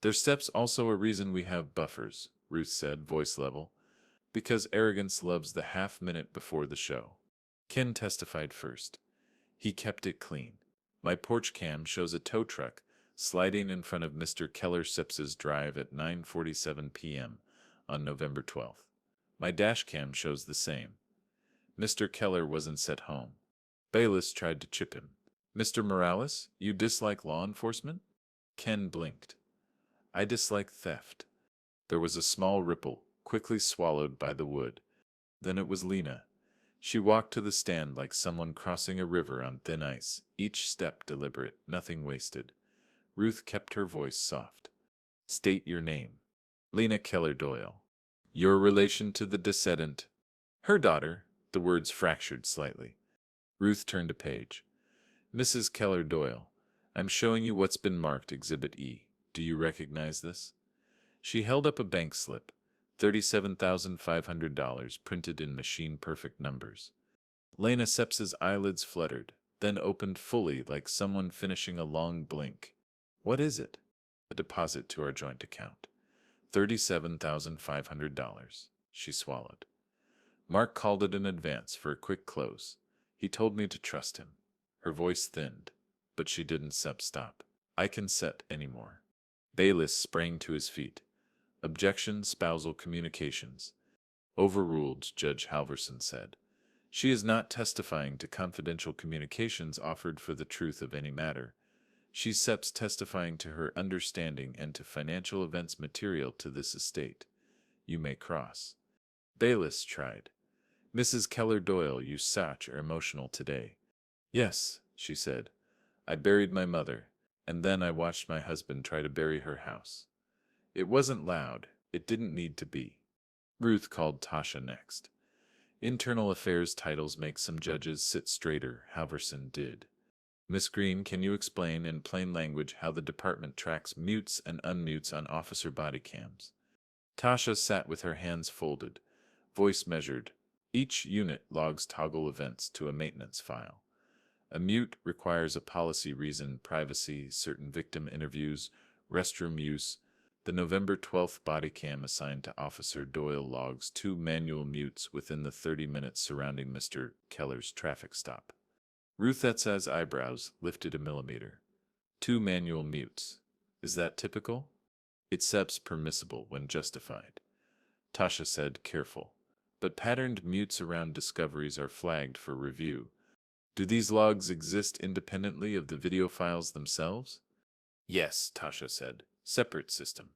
Speaker 1: There's steps also a reason we have buffers, Ruth said, voice level. Because arrogance loves the half-minute before the show. Ken testified first. He kept it clean. My porch cam shows a tow truck sliding in front of Mr. Keller Sips's drive at 9:47 p.m. on November 12th. My dash cam shows the same. Mr. Keller wasn't set home. Bayless tried to chip him. Mr. Morales, you dislike law enforcement? Ken blinked. I dislike theft. There was a small ripple, quickly swallowed by the wood. Then it was Lena. She walked to the stand like someone crossing a river on thin ice, each step deliberate, nothing wasted. Ruth kept her voice soft. State your name. Lena Keller Doyle. Your relation to the decedent. Her daughter. The words fractured slightly. Ruth turned a page. Mrs. Keller Doyle, I'm showing you what's been marked Exhibit E. Do you recognize this? She held up a bank slip, $37,500 printed in machine-perfect numbers. Lena Seps's eyelids fluttered, then opened fully like someone finishing a long blink. What is it? A deposit to our joint account. $37,500. She swallowed. Mark called it an advance for a quick close. He told me to trust him. Her voice thinned, but she didn't stop. I can set anymore. Bayless sprang to his feet. Objection, spousal communications. Overruled, Judge Halverson said. She is not testifying to confidential communications offered for the truth of any matter. She's testifying to her understanding and to financial events material to this estate. You may cross. Bayless tried. Mrs. Keller Doyle, you are emotional today. Yes, she said. I buried my mother, and then I watched my husband try to bury her house. It wasn't loud. It didn't need to be. Ruth called Tasha next. Internal affairs titles make some judges sit straighter, Halverson did. Miss Green, can you explain in plain language how the department tracks mutes and unmutes on officer body cams? Tasha sat with her hands folded, voice measured. Each unit logs toggle events to a maintenance file. A mute requires a policy reason, privacy, certain victim interviews, restroom use. The November 12th body cam assigned to Officer Doyle logs 2 manual mutes within the 30 minutes surrounding Mr. Keller's traffic stop. Ruth's eyebrows lifted a millimeter. 2 manual mutes. Is that typical? It's permissible when justified. Tasha said, careful. But patterned mutes around discoveries are flagged for review. Do these logs exist independently of the video files themselves? Yes, Tasha said. Separate system.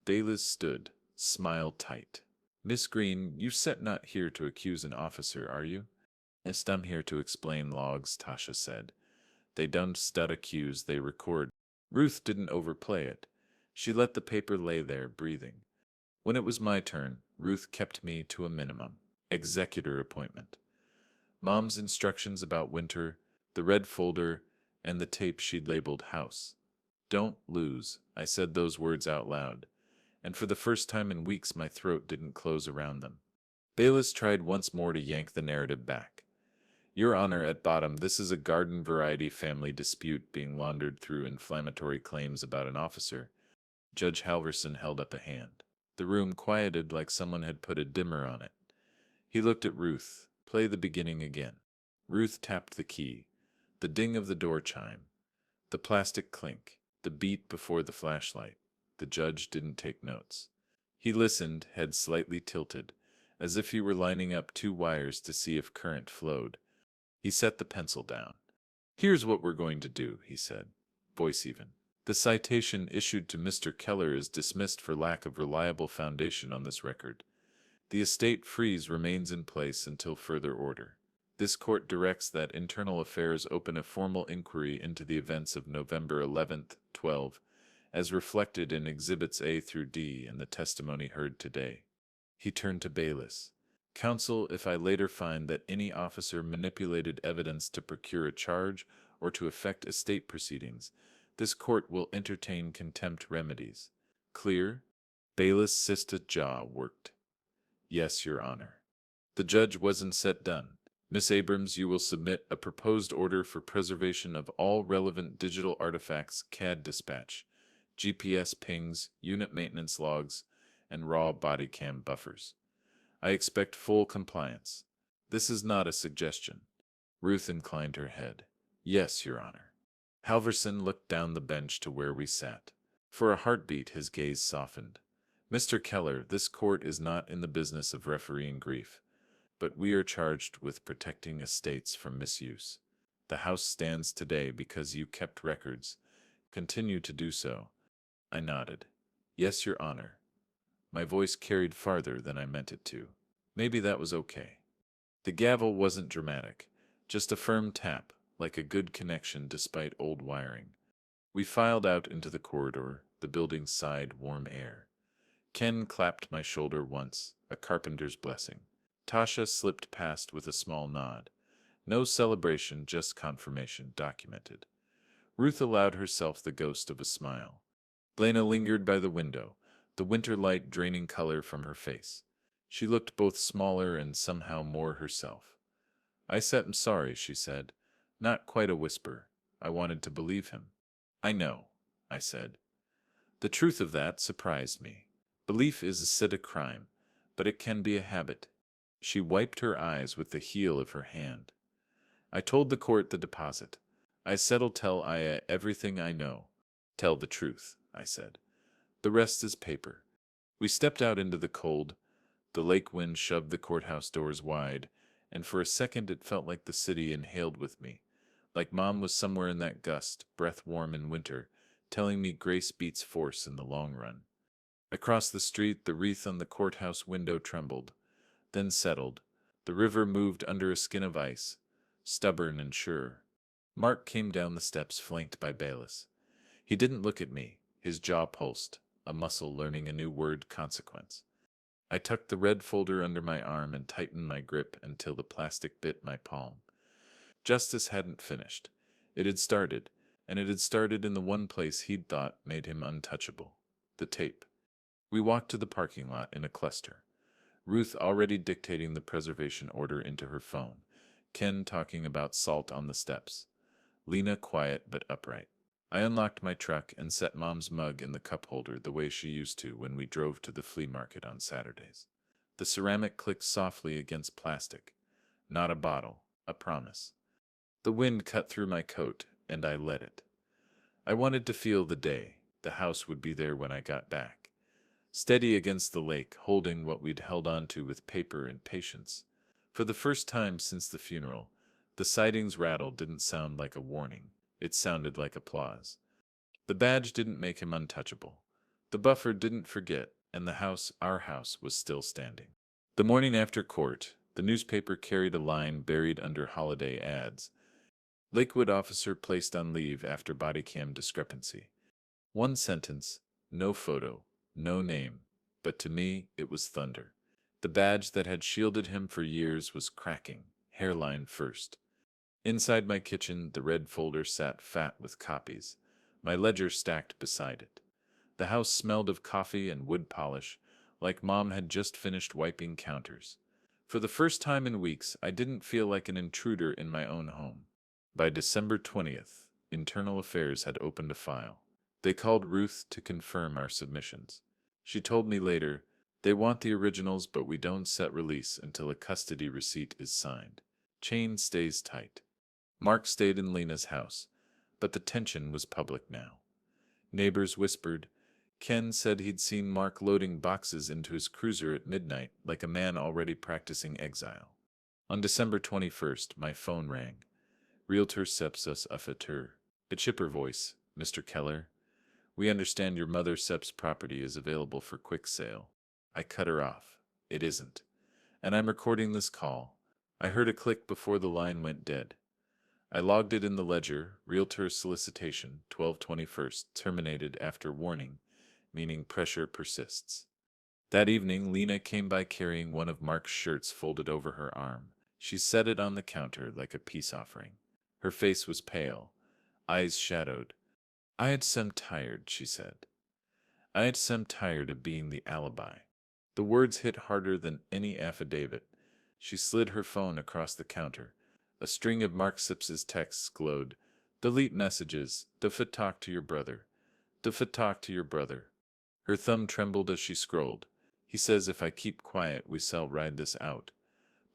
Speaker 1: Baylis stood, smile tight. Miss Green, you set not here to accuse an officer, are you? Yes, I'm here to explain logs, Tasha said. They don't stud accuse, they record. Ruth didn't overplay it. She let the paper lay there, breathing. When it was my turn, Ruth kept me to a minimum. Executor appointment. Mom's instructions about winter, the red folder, and the tape she'd labeled house. Don't lose. I said those words out loud, and for the first time in weeks my throat didn't close around them. Baylis tried once more to yank the narrative back. Your Honor, at bottom, this is a garden-variety family dispute being laundered through inflammatory claims about an officer. Judge Halverson held up a hand. The room quieted like someone had put a dimmer on it. He looked at Ruth. Play the beginning again. Ruth tapped the key. The ding of the door chime. The plastic clink. The beat before the flashlight. The judge didn't take notes. He listened, head slightly tilted, as if he were lining up 2 wires to see if current flowed. He set the pencil down. Here's what we're going to do, he said, voice even. The citation issued to Mr. Keller is dismissed for lack of reliable foundation on this record. The estate freeze remains in place until further order. This court directs that Internal Affairs open a formal inquiry into the events of November 11th, 12, as reflected in Exhibits A through D and the testimony heard today. He turned to Baylis. Counsel, if I later find that any officer manipulated evidence to procure a charge or to effect estate proceedings, this court will entertain contempt remedies. Clear? Baylis' cysted jaw worked. Yes, Your Honor. The judge wasn't set done. Miss Abrams, you will submit a proposed order for preservation of all relevant digital artifacts, CAD dispatch, GPS pings, unit maintenance logs, and raw body cam buffers. I expect full compliance. This is not a suggestion. Ruth inclined her head. Yes, Your Honor. Halverson looked down the bench to where we sat. For a heartbeat his gaze softened. Mr. Keller, this court is not in the business of refereeing grief, but we are charged with protecting estates from misuse. The house stands today because you kept records. Continue to do so. I nodded. Yes, Your Honor. My voice carried farther than I meant it to. Maybe that was okay. The gavel wasn't dramatic, just a firm tap, like a good connection despite old wiring. We filed out into the corridor, the building sighed warm air. Ken clapped my shoulder once, a carpenter's blessing. Tasha slipped past with a small nod. No celebration, just confirmation, documented. Ruth allowed herself the ghost of a smile. Lena lingered by the window, the winter light draining color from her face. She looked both smaller and somehow more herself. I said, I'm sorry, she said. Not quite a whisper. I wanted to believe him. I know, I said. The truth of that surprised me. Belief is a crime, but it can be a habit. She wiped her eyes with the heel of her hand. I told the court the deposit. I said'll tell Aya everything I know. Tell the truth, I said. The rest is paper. We stepped out into the cold. The lake wind shoved the courthouse doors wide, and for a second it felt like the city inhaled with me, like Mom was somewhere in that gust, breath warm in winter, telling me grace beats force in the long run. Across the street, the wreath on the courthouse window trembled, then settled. The river moved under a skin of ice, stubborn and sure. Mark came down the steps flanked by Baylis. He didn't look at me. His jaw pulsed, a muscle learning a new word consequence. I tucked the red folder under my arm and tightened my grip until the plastic bit my palm. Justice hadn't finished. It had started, and it had started in the one place he'd thought made him untouchable: the tape. We walked to the parking lot in a cluster. Ruth already dictating the preservation order into her phone. Ken talking about salt on the steps. Lena quiet but upright. I unlocked my truck and set Mom's mug in the cup holder the way she used to when we drove to the flea market on Saturdays. The ceramic clicked softly against plastic. Not a bottle, a promise. The wind cut through my coat, and I let it. I wanted to feel the day. The house would be there when I got back. Steady against the lake, holding what we'd held on to with paper and patience. For the first time since the funeral, the siding's rattle didn't sound like a warning. It sounded like applause. The badge didn't make him untouchable. The buffer didn't forget, and the house, our house, was still standing. The morning after court, the newspaper carried a line buried under holiday ads. Lakewood officer placed on leave after bodycam discrepancy. One sentence, no photo, no name, but to me it was thunder. The badge that had shielded him for years was cracking, hairline first. Inside my kitchen, the red folder sat fat with copies, my ledger stacked beside it. The house smelled of coffee and wood polish, like Mom had just finished wiping counters. For the first time in weeks, I didn't feel like an intruder in my own home. By December 20th, Internal Affairs had opened a file. They called Ruth to confirm our submissions. She told me later, "They want the originals, but we don't set release until a custody receipt is signed. Chain stays tight." Mark stayed in Lena's house, but the tension was public now. Neighbors whispered. Ken said he'd seen Mark loading boxes into his cruiser at midnight like a man already practicing exile. On December 21st, my phone rang. Realtor Sepsus Uffatur. A chipper voice. "Mr. Keller, we understand your mother Sep's property is available for quick sale." I cut her off. "It isn't. And I'm recording this call." I heard a click before the line went dead. I logged it in the ledger. Realtor solicitation, 12/21st, terminated after warning, meaning pressure persists. That evening, Lena came by carrying one of Mark's shirts folded over her arm. She set it on the counter like a peace offering. Her face was pale, eyes shadowed. "I had some tired," she said. "I had some tired of being the alibi." The words hit harder than any affidavit. She slid her phone across the counter. A string of Mark Sips's texts glowed. "Delete messages. Defit talk to your brother. Defit talk to your brother." Her thumb trembled as she scrolled. "He says if I keep quiet, we shall ride this out.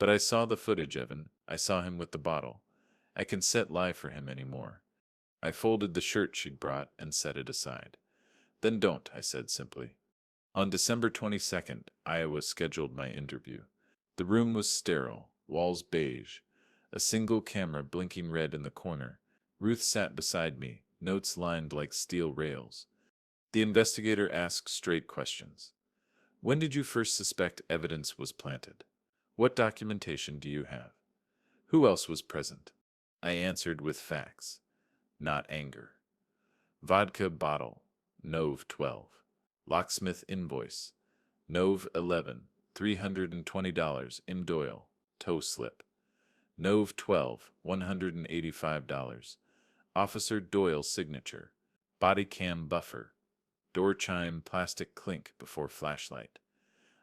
Speaker 1: But I saw the footage, Evan. I saw him with the bottle. I can set lie for him anymore." I folded the shirt she'd brought and set it aside. "Then don't," I said simply. On December 22nd, Iowa scheduled my interview. The room was sterile, walls beige, a single camera blinking red in the corner. Ruth sat beside me, notes lined like steel rails. The investigator asked straight questions. "When did you first suspect evidence was planted? What documentation do you have? Who else was present?" I answered with facts, not anger. Vodka bottle, Nov 12. Locksmith invoice, Nov 11, $320, in Doyle, tow slip. Nov 12, $185. Officer Doyle signature. Body cam buffer. Door chime plastic clink before flashlight.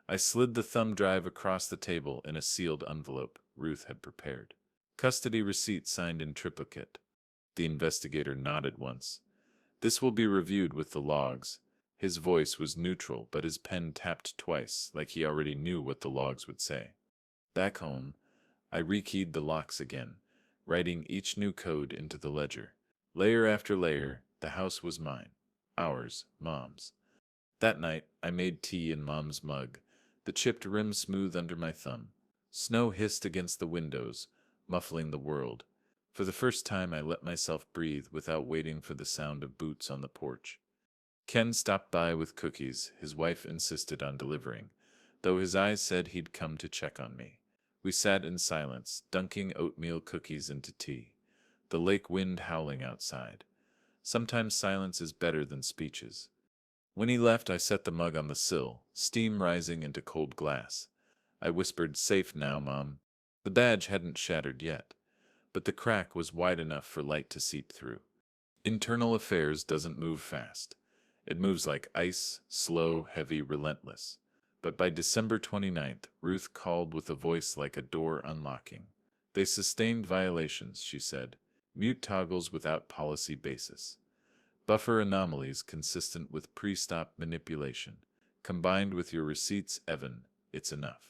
Speaker 1: I slid the thumb drive across the table in a sealed envelope Ruth had prepared. Custody receipt signed in triplicate. The investigator nodded once. "This will be reviewed with the logs." His voice was neutral, but his pen tapped twice, like he already knew what the logs would say. Back home, I rekeyed the locks again, writing each new code into the ledger. Layer after layer, the house was mine. Ours, Mom's. That night, I made tea in Mom's mug, the chipped rim smooth under my thumb. Snow hissed against the windows, muffling the world. For the first time, I let myself breathe without waiting for the sound of boots on the porch. Ken stopped by with cookies. His wife insisted on delivering, though his eyes said he'd come to check on me. We sat in silence, dunking oatmeal cookies into tea, the lake wind howling outside. Sometimes silence is better than speeches. When he left, I set the mug on the sill, steam rising into cold glass. I whispered, "Safe now, Mom." The badge hadn't shattered yet, but the crack was wide enough for light to seep through. Internal affairs doesn't move fast. It moves like ice, slow, heavy, relentless. But by December 29th, Ruth called with a voice like a door unlocking. They sustained violations, she said. Mute toggles without policy basis. Buffer anomalies consistent with pre-stop manipulation. Combined with your receipts, Evan, it's enough.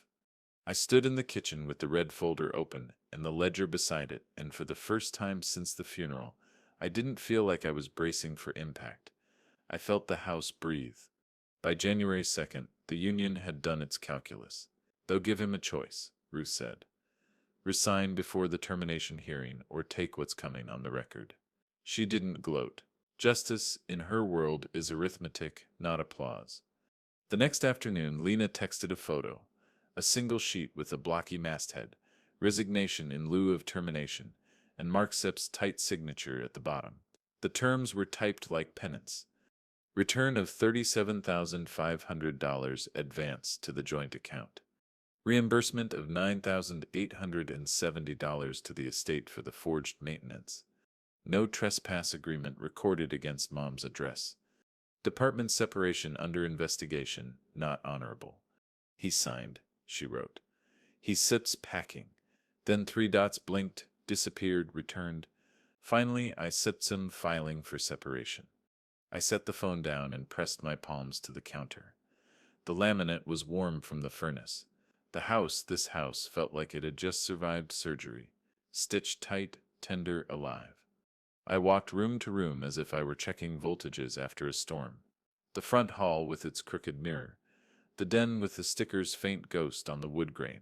Speaker 1: I stood in the kitchen with the red folder open and the ledger beside it, and for the first time since the funeral, I didn't feel like I was bracing for impact. I felt the house breathe. By January 2nd, the union had done its calculus. They'll give him a choice, Ruth said. Resign before the termination hearing or take what's coming on the record. She didn't gloat. Justice, in her world, is arithmetic, not applause. The next afternoon, Lena texted a photo, a single sheet with a blocky masthead, resignation in lieu of termination, and Mark Sipp's tight signature at the bottom. The terms were typed like penance. Return of $37,500 advance to the joint account. Reimbursement of $9,870 to the estate for the forged maintenance. No trespass agreement recorded against Mom's address. Department separation under investigation, not honorable. He signed, she wrote. He sips packing. Then three dots blinked, disappeared, returned. Finally, I sips him filing for separation. I set the phone down and pressed my palms to the counter. The laminate was warm from the furnace. This house, felt like it had just survived surgery. Stitched tight, tender, alive. I walked room to room as if I were checking voltages after a storm. The front hall with its crooked mirror. The den with the sticker's faint ghost on the wood grain.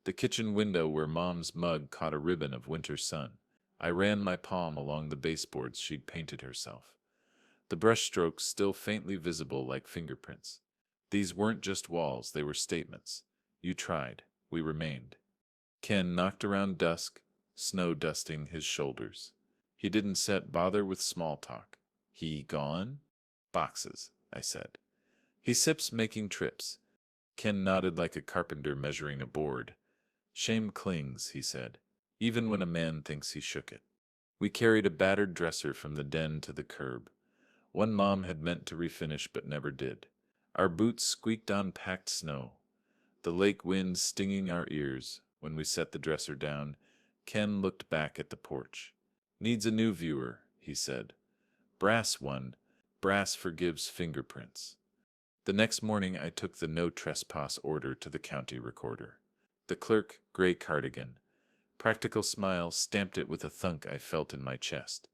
Speaker 1: The kitchen window where Mom's mug caught a ribbon of winter sun. I ran my palm along the baseboards she'd painted herself. The brushstrokes still faintly visible like fingerprints. These weren't just walls, they were statements. You tried. We remained. Ken knocked around dusk, snow dusting his shoulders. He didn't bother with small talk. He gone? Boxes, I said. He sips making trips. Ken nodded like a carpenter measuring a board. Shame clings, he said, even when a man thinks he shook it. We carried a battered dresser from the den to the curb. One Mom had meant to refinish but never did. Our boots squeaked on packed snow. The lake wind stinging our ears. When we set the dresser down, Ken looked back at the porch. Needs a new viewer, he said. Brass one. Brass forgives fingerprints. The next morning I took the no trespass order to the county recorder. The clerk, gray cardigan. Practical smile, stamped it with a thunk I felt in my chest.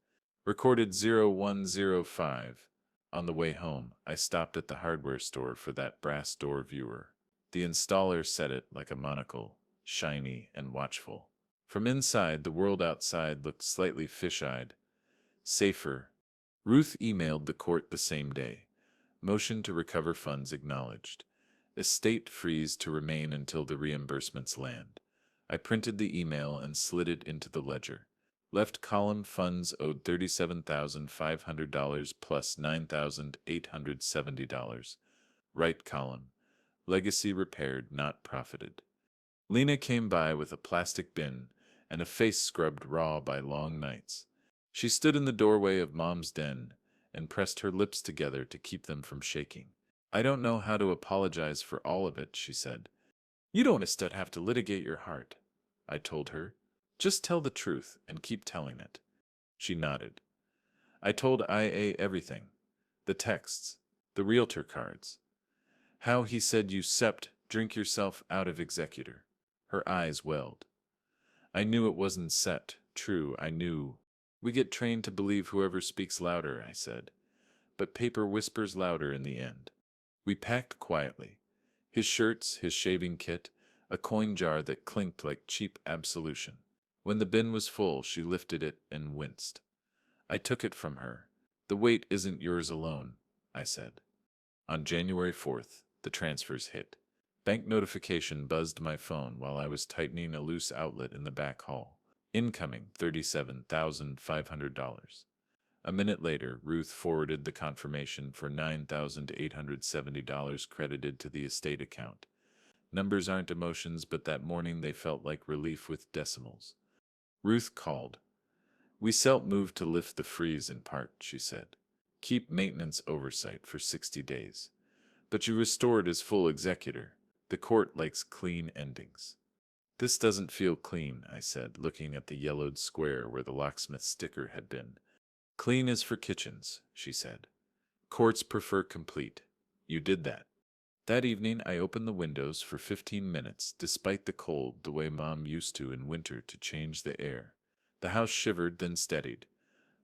Speaker 1: Recorded 0105. On the way home, I stopped at the hardware store for that brass door viewer. The installer set it like a monocle, shiny and watchful. From inside, the world outside looked slightly fish-eyed. Safer. Ruth emailed the court the same day. Motion to recover funds acknowledged. Estate freeze to remain until the reimbursements land. I printed the email and slid it into the ledger. Left column, funds owed $37,500 plus $9,870. Right column, legacy repaired, not profited. Lena came by with a plastic bin and a face scrubbed raw by long nights. She stood in the doorway of Mom's den and pressed her lips together to keep them from shaking. I don't know how to apologize for all of it, she said. You don't instead have to litigate your heart, I told her. Just tell the truth and keep telling it. She nodded. I told IA everything. The texts, the realtor cards. How he said you drink yourself out of executor. Her eyes welled. I knew it wasn't true, I knew. We get trained to believe whoever speaks louder, I said. But paper whispers louder in the end. We packed quietly. His shirts, his shaving kit, a coin jar that clinked like cheap absolution. When the bin was full, she lifted it and winced. I took it from her. The weight isn't yours alone, I said. On January 4th, the transfers hit. Bank notification buzzed my phone while I was tightening a loose outlet in the back hall. Incoming $37,500. A minute later, Ruth forwarded the confirmation for $9,870 credited to the estate account. Numbers aren't emotions, but that morning they felt like relief with decimals. Ruth called. "We Selt moved to lift the freeze in part," she said. "Keep maintenance oversight for 60 days. But you restored as full executor. The court likes clean endings." "This doesn't feel clean," I said, looking at the yellowed square where the locksmith sticker had been. "Clean is for kitchens," she said. "Courts prefer complete. You did that." That evening I opened the windows for 15 minutes, despite the cold, the way Mom used to in winter to change the air. The house shivered, then steadied.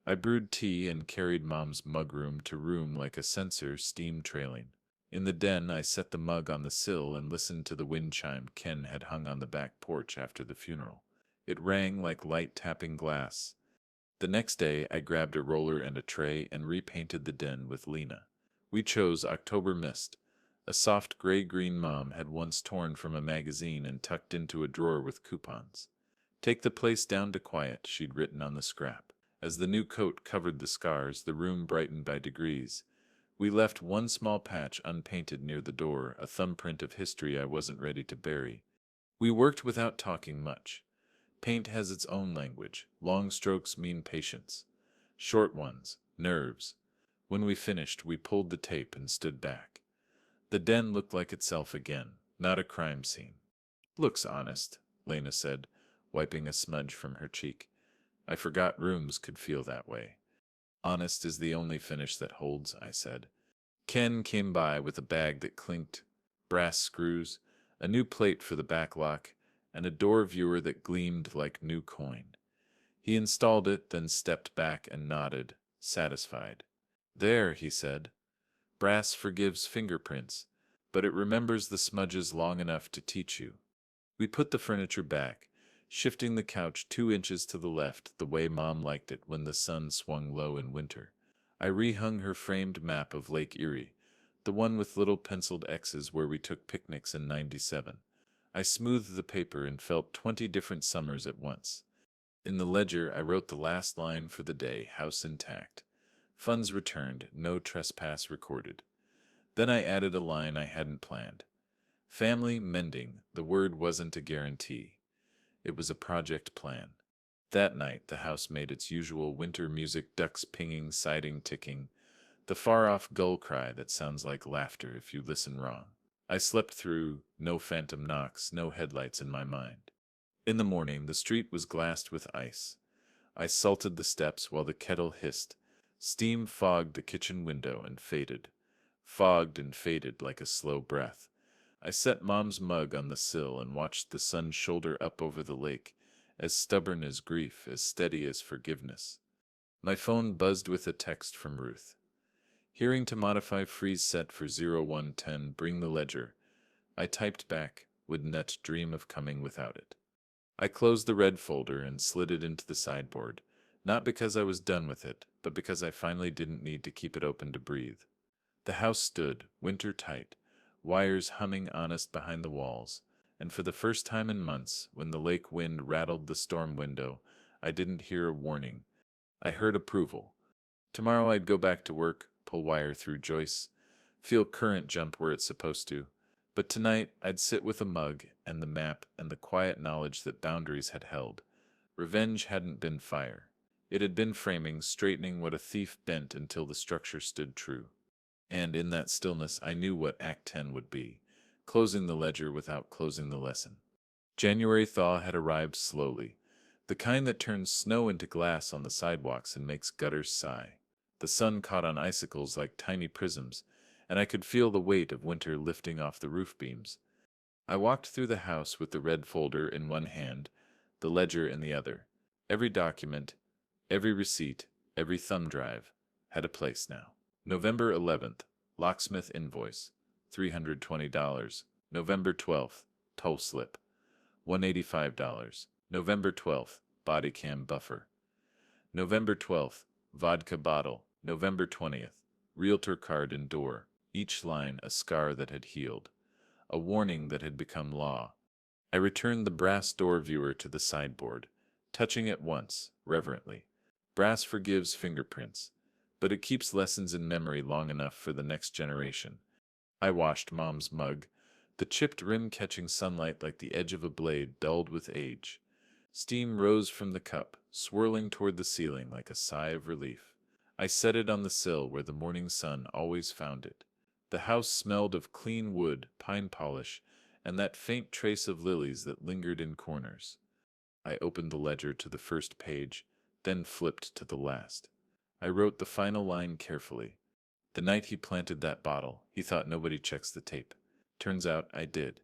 Speaker 1: I brewed tea and carried Mom's mugroom to room like a censer, steam trailing. In the den, I set the mug on the sill and listened to the wind chime Ken had hung on the back porch after the funeral. It rang like light tapping glass. The next day, I grabbed a roller and a tray and repainted the den with Lena. We chose October Mist, a soft gray-green Mom had once torn from a magazine and tucked into a drawer with coupons. "Take the place down to quiet," she'd written on the scrap. As the new coat covered the scars, the room brightened by degrees. We left one small patch unpainted near the door, a thumbprint of history I wasn't ready to bury. We worked without talking much. Paint has its own language. Long strokes mean patience. Short ones, nerves. When we finished, we pulled the tape and stood back. The den looked like itself again, not a crime scene. "Looks honest," Lena said, wiping a smudge from her cheek. "I forgot rooms could feel that way." "Honest is the only finish that holds," I said. Ken came by with a bag that clinked, brass screws, a new plate for the back lock, and a door viewer that gleamed like new coin. He installed it, then stepped back and nodded, satisfied. "There," he said. "Brass forgives fingerprints, but it remembers the smudges long enough to teach you." We put the furniture back, shifting the couch 2 inches to the left, the way Mom liked it when the sun swung low in winter. I rehung her framed map of Lake Erie, the one with little penciled X's where we took picnics in '97. I smoothed the paper and felt 20 different summers at once. In the ledger, I wrote the last line for the day, house intact. Funds returned, no trespass recorded. Then I added a line I hadn't planned. Family mending, the word wasn't a guarantee. It was a project plan. That night, the house made its usual winter music, ducks pinging, siding ticking, the far-off gull cry that sounds like laughter if you listen wrong. I slept through, no phantom knocks, no headlights in my mind. In the morning, the street was glassed with ice. I salted the steps while the kettle hissed. Steam fogged the kitchen window and faded. Fogged and faded like a slow breath. I set Mom's mug on the sill and watched the sun shoulder up over the lake, as stubborn as grief, as steady as forgiveness. My phone buzzed with a text from Ruth. "Hearing to modify freeze set for 0110, bring the ledger." I typed back, "Would net dream of coming without it." I closed the red folder and slid it into the sideboard, not because I was done with it, but because I finally didn't need to keep it open to breathe. The house stood, winter tight, wires humming honest behind the walls, and for the first time in months, when the lake wind rattled the storm window, I didn't hear a warning. I heard approval. Tomorrow I'd go back to work, pull wire through joists, feel current jump where it's supposed to. But tonight I'd sit with a mug and the map and the quiet knowledge that boundaries had held. Revenge hadn't been fire. It had been framing, straightening what a thief bent until the structure stood true. And in that stillness I knew what Act 10 would be, closing the ledger without closing the lesson. January thaw had arrived slowly, the kind that turns snow into glass on the sidewalks and makes gutters sigh. The sun caught on icicles like tiny prisms, and I could feel the weight of winter lifting off the roof beams. I walked through the house with the red folder in one hand, the ledger in the other. Every document, every receipt, every thumb drive had a place now. November 11th, locksmith invoice, $320. November 12th, toll slip, $185. November 12th, bodycam buffer. November 12th, vodka bottle. November 20th, realtor card and door, each line a scar that had healed, a warning that had become law. I returned the brass door viewer to the sideboard, touching it once, reverently. Brass forgives fingerprints, but it keeps lessons in memory long enough for the next generation. I washed Mom's mug, the chipped rim catching sunlight like the edge of a blade dulled with age. Steam rose from the cup, swirling toward the ceiling like a sigh of relief. I set it on the sill where the morning sun always found it. The house smelled of clean wood, pine polish, and that faint trace of lilies that lingered in corners. I opened the ledger to the first page, then flipped to the last. I wrote the final line carefully. The night he planted that bottle, he thought nobody checks the tape. Turns out I did.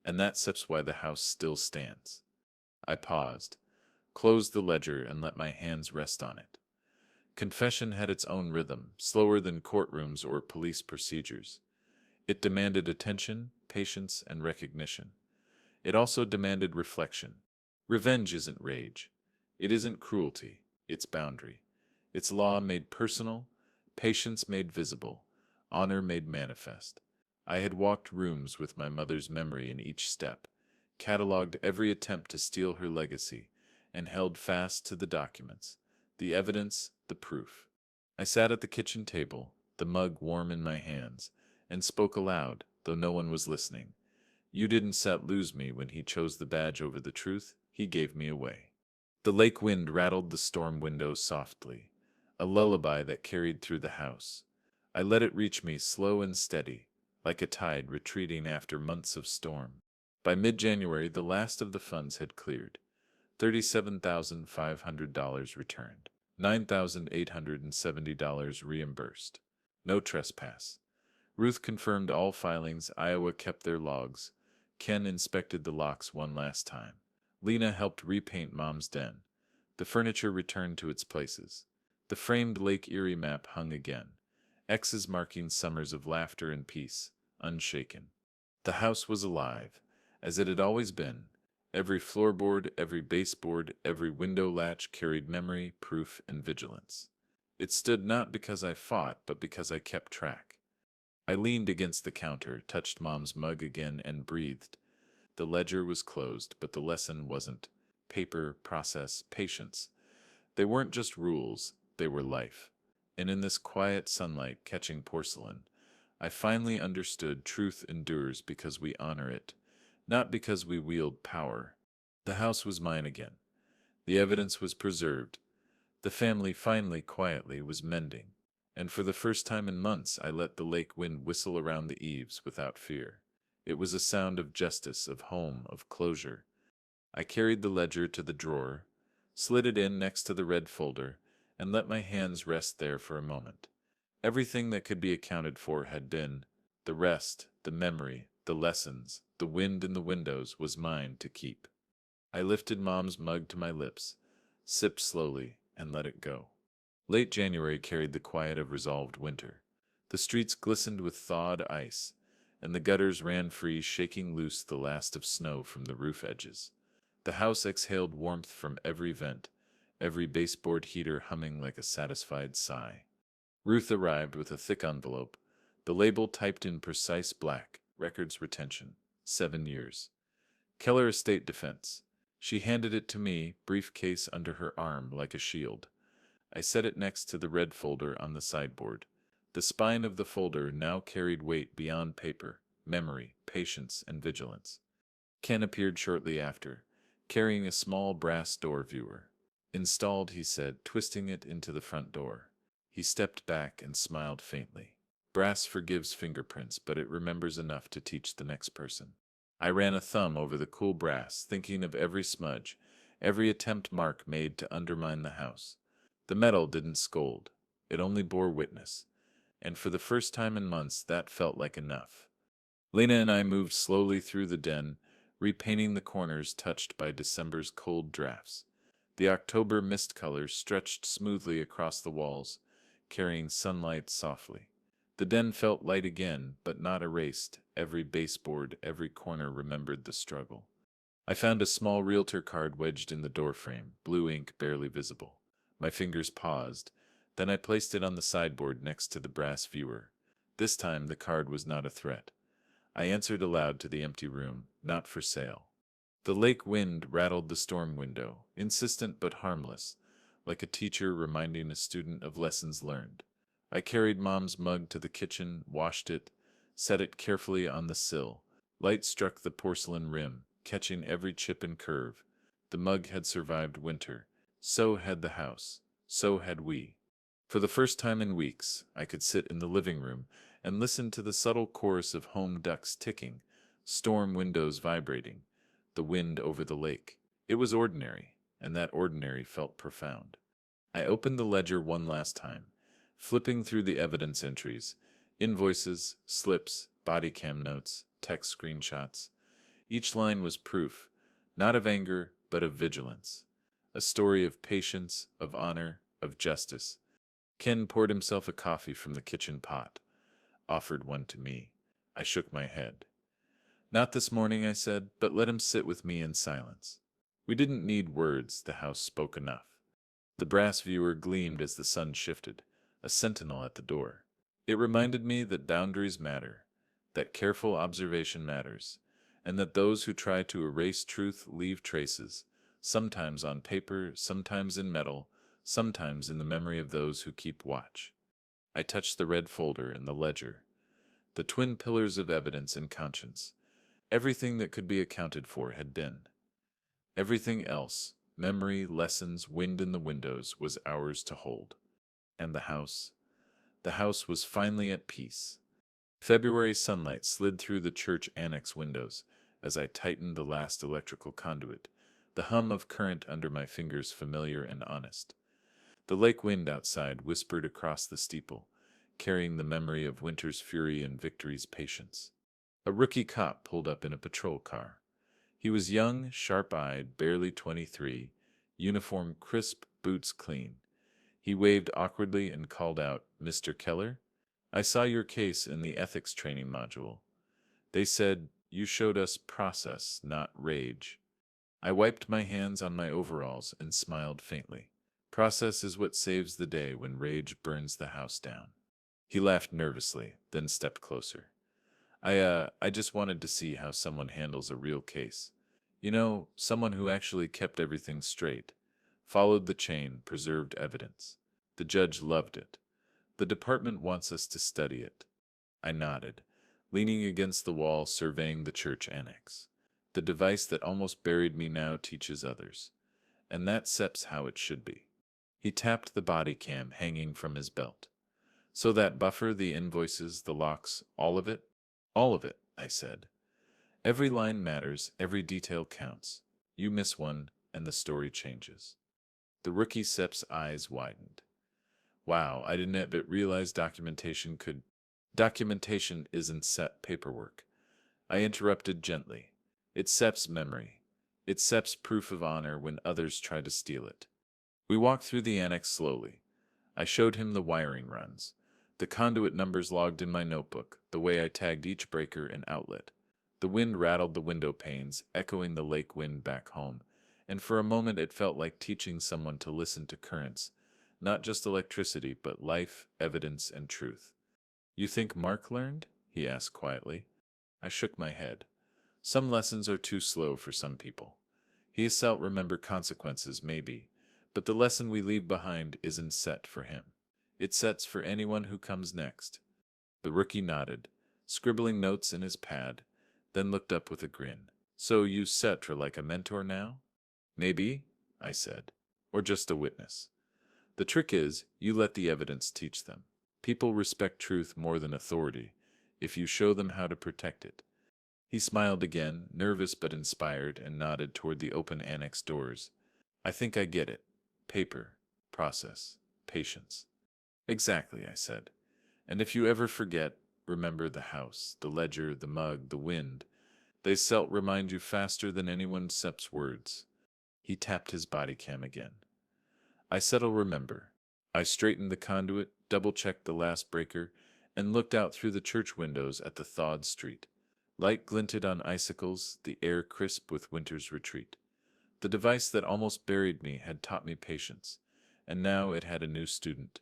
Speaker 1: And that's why the house still stands. I paused, closed the ledger, and let my hands rest on it. Confession had its own rhythm, slower than courtrooms or police procedures. It demanded attention, patience, and recognition. It also demanded reflection. Revenge isn't rage. It isn't cruelty. It's boundary. It's law made personal, patience made visible, honor made manifest. I had walked rooms with my mother's memory in each step, catalogued every attempt to steal her legacy, and held fast to the documents, the evidence, the proof. I sat at the kitchen table, the mug warm in my hands, and spoke aloud, though no one was listening. You didn't lose me when he chose the badge over the truth, he gave me away. The lake wind rattled the storm windows softly, a lullaby that carried through the house. I let it reach me slow and steady, like a tide retreating after months of storm. By mid-January, the last of the funds had cleared. $37,500 returned. $9,870 reimbursed. No trespass. Ruth confirmed all filings. Iowa kept their logs. Ken inspected the locks one last time. Lena helped repaint Mom's den. The furniture returned to its places. The framed Lake Erie map hung again. X's marking summers of laughter and peace, unshaken. The house was alive, as it had always been. Every floorboard, every baseboard, every window latch carried memory, proof, and vigilance. It stood not because I fought, but because I kept track. I leaned against the counter, touched Mom's mug again, and breathed. The ledger was closed, but the lesson wasn't. Paper, process, patience. They weren't just rules, they were life. And in this quiet sunlight catching porcelain, I finally understood truth endures because we honor it, not because we wield power. The house was mine again. The evidence was preserved. The family finally, quietly, was mending. And for the first time in months, I let the lake wind whistle around the eaves without fear. It was a sound of justice, of home, of closure. I carried the ledger to the drawer, slid it in next to the red folder, and let my hands rest there for a moment. Everything that could be accounted for had been. The rest, the memory, the lessons, the wind in the windows was mine to keep. I lifted Mom's mug to my lips, sipped slowly, and let it go. Late January carried the quiet of resolved winter. The streets glistened with thawed ice, and the gutters ran free, shaking loose the last of snow from the roof edges. The house exhaled warmth from every vent, every baseboard heater humming like a satisfied sigh. Ruth arrived with a thick envelope, the label typed in precise black, records retention, 7 years. Keller Estate Defense. She handed it to me, briefcase under her arm like a shield. I set it next to the red folder on the sideboard. The spine of the folder now carried weight beyond paper, memory, patience, and vigilance. Ken appeared shortly after, carrying a small brass door viewer. Installed, he said, twisting it into the front door. He stepped back and smiled faintly. Brass forgives fingerprints, but it remembers enough to teach the next person. I ran a thumb over the cool brass, thinking of every smudge, every attempt Mark made to undermine the house. The metal didn't scold. It only bore witness. And for the first time in months, that felt like enough. Lena and I moved slowly through the den, repainting the corners touched by December's cold drafts. The October mist colors stretched smoothly across the walls, carrying sunlight softly. The den felt light again, but not erased. Every baseboard, every corner remembered the struggle. I found a small realtor card wedged in the doorframe, blue ink barely visible. My fingers paused. Then I placed it on the sideboard next to the brass viewer. This time the card was not a threat. I answered aloud to the empty room, not for sale. The lake wind rattled the storm window, insistent but harmless, like a teacher reminding a student of lessons learned. I carried Mom's mug to the kitchen, washed it, set it carefully on the sill. Light struck the porcelain rim, catching every chip and curve. The mug had survived winter. So had the house. So had we. For the first time in weeks, I could sit in the living room and listen to the subtle chorus of home ducks ticking, storm windows vibrating, the wind over the lake. It was ordinary, and that ordinary felt profound. I opened the ledger one last time, flipping through the evidence entries, invoices, slips, bodycam notes, text screenshots. Each line was proof, not of anger, but of vigilance. A story of patience, of honor, of justice. Ken poured himself a coffee from the kitchen pot, offered one to me. I shook my head. Not this morning, I said, but let him sit with me in silence. We didn't need words, the house spoke enough. The brass viewer gleamed as the sun shifted, a sentinel at the door. It reminded me that boundaries matter, that careful observation matters, and that those who try to erase truth leave traces, sometimes on paper, sometimes in metal, sometimes in the memory of those who keep watch. I touched the red folder in the ledger, the twin pillars of evidence and conscience. Everything that could be accounted for had been. Everything else, memory, lessons, wind in the windows, was ours to hold. And the house was finally at peace. February sunlight slid through the church annex windows as I tightened the last electrical conduit, the hum of current under my fingers familiar and honest. The lake wind outside whispered across the steeple, carrying the memory of winter's fury and victory's patience. A rookie cop pulled up in a patrol car. He was young, sharp-eyed, barely 23, uniform crisp, boots clean. He waved awkwardly and called out, "Mr. Keller? I saw your case in the ethics training module. They said you showed us process, not rage." I wiped my hands on my overalls and smiled faintly. Process is what saves the day when rage burns the house down. He laughed nervously, then stepped closer. I just wanted to see how someone handles a real case. You know, someone who actually kept everything straight, followed the chain, preserved evidence. The judge loved it. The department wants us to study it. I nodded, leaning against the wall, surveying the church annex. The device that almost buried me now teaches others. And that SEP's how it should be. He tapped the body cam hanging from his belt. So that buffer, the invoices, the locks, all of it? All of it, I said. Every line matters, every detail counts. You miss one, and the story changes. The rookie SEP's eyes widened. Wow, I didn't yet realize documentation could... Documentation isn't set paperwork. I interrupted gently. It's SEP's memory. It's SEP's proof of honor when others try to steal it. We walked through the annex slowly. I showed him the wiring runs, the conduit numbers logged in my notebook, the way I tagged each breaker and outlet. The wind rattled the window panes, echoing the lake wind back home, and for a moment it felt like teaching someone to listen to currents, not just electricity, but life, evidence, and truth. "You think Mark learned?" he asked quietly. I shook my head. Some lessons are too slow for some people. He'll remember consequences, maybe, but the lesson we leave behind isn't set for him. It sets for anyone who comes next. The rookie nodded, scribbling notes in his pad, then looked up with a grin. "So you Setre like a mentor now?" "Maybe," I said, "or just a witness. The trick is, you let the evidence teach them. People respect truth more than authority, if you show them how to protect it." He smiled again, nervous but inspired, and nodded toward the open annex doors. "I think I get it. Paper, process, patience." "Exactly," I said. "And if you ever forget, remember the house, the ledger, the mug, the wind. They remind you faster than anyone SEP's words." He tapped his body cam again. I said I'll remember. I straightened the conduit, double-checked the last breaker, and looked out through the church windows at the thawed street. Light glinted on icicles, the air crisp with winter's retreat. The device that almost buried me had taught me patience, and now it had a new student.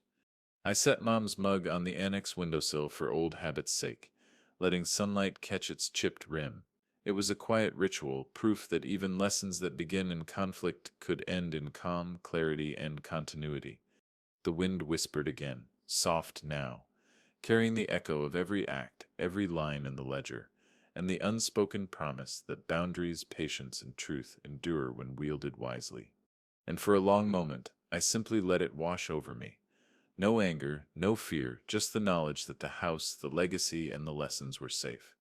Speaker 1: I set Mom's mug on the annex windowsill for old habit's sake, letting sunlight catch its chipped rim. It was a quiet ritual, proof that even lessons that begin in conflict could end in calm, clarity, and continuity. The wind whispered again, soft now, carrying the echo of every act, every line in the ledger, and the unspoken promise that boundaries, patience, and truth endure when wielded wisely. And for a long moment, I simply let it wash over me. No anger, no fear, just the knowledge that the house, the legacy, and the lessons were safe.